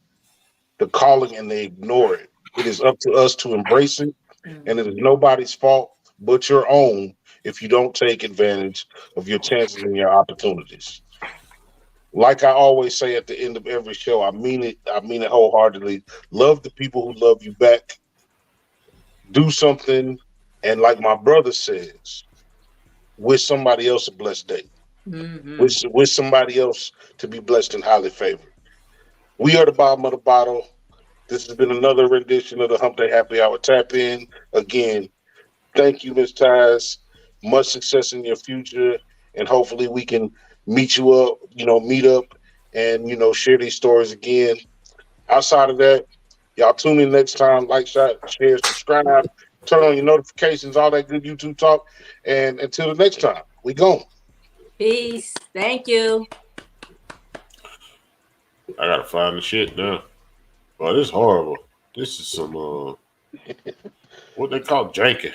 the calling and they ignore it. It is up to us to embrace it, and it is nobody's fault but your own if you don't take advantage of your chances and your opportunities. Like I always say at the end of every show, I mean it wholeheartedly. Love the people who love you back. Do something, and like my brother says, wish somebody else a blessed day. Wish somebody else to be blessed and highly favored. We are the bottom of the bottle. This has been another rendition of the Hump Day Happy Hour Tap In. Again, thank you, Ms.Tyes. Much success in your future, and hopefully we can meet up, and, share these stories again. Outside of that, y'all tune in next time. Like, share, subscribe, turn on your notifications, all that good YouTube talk. And until the next time, we gone. Peace. Thank you. I gotta find the shit now. Oh, this is horrible. This is some what they call janky.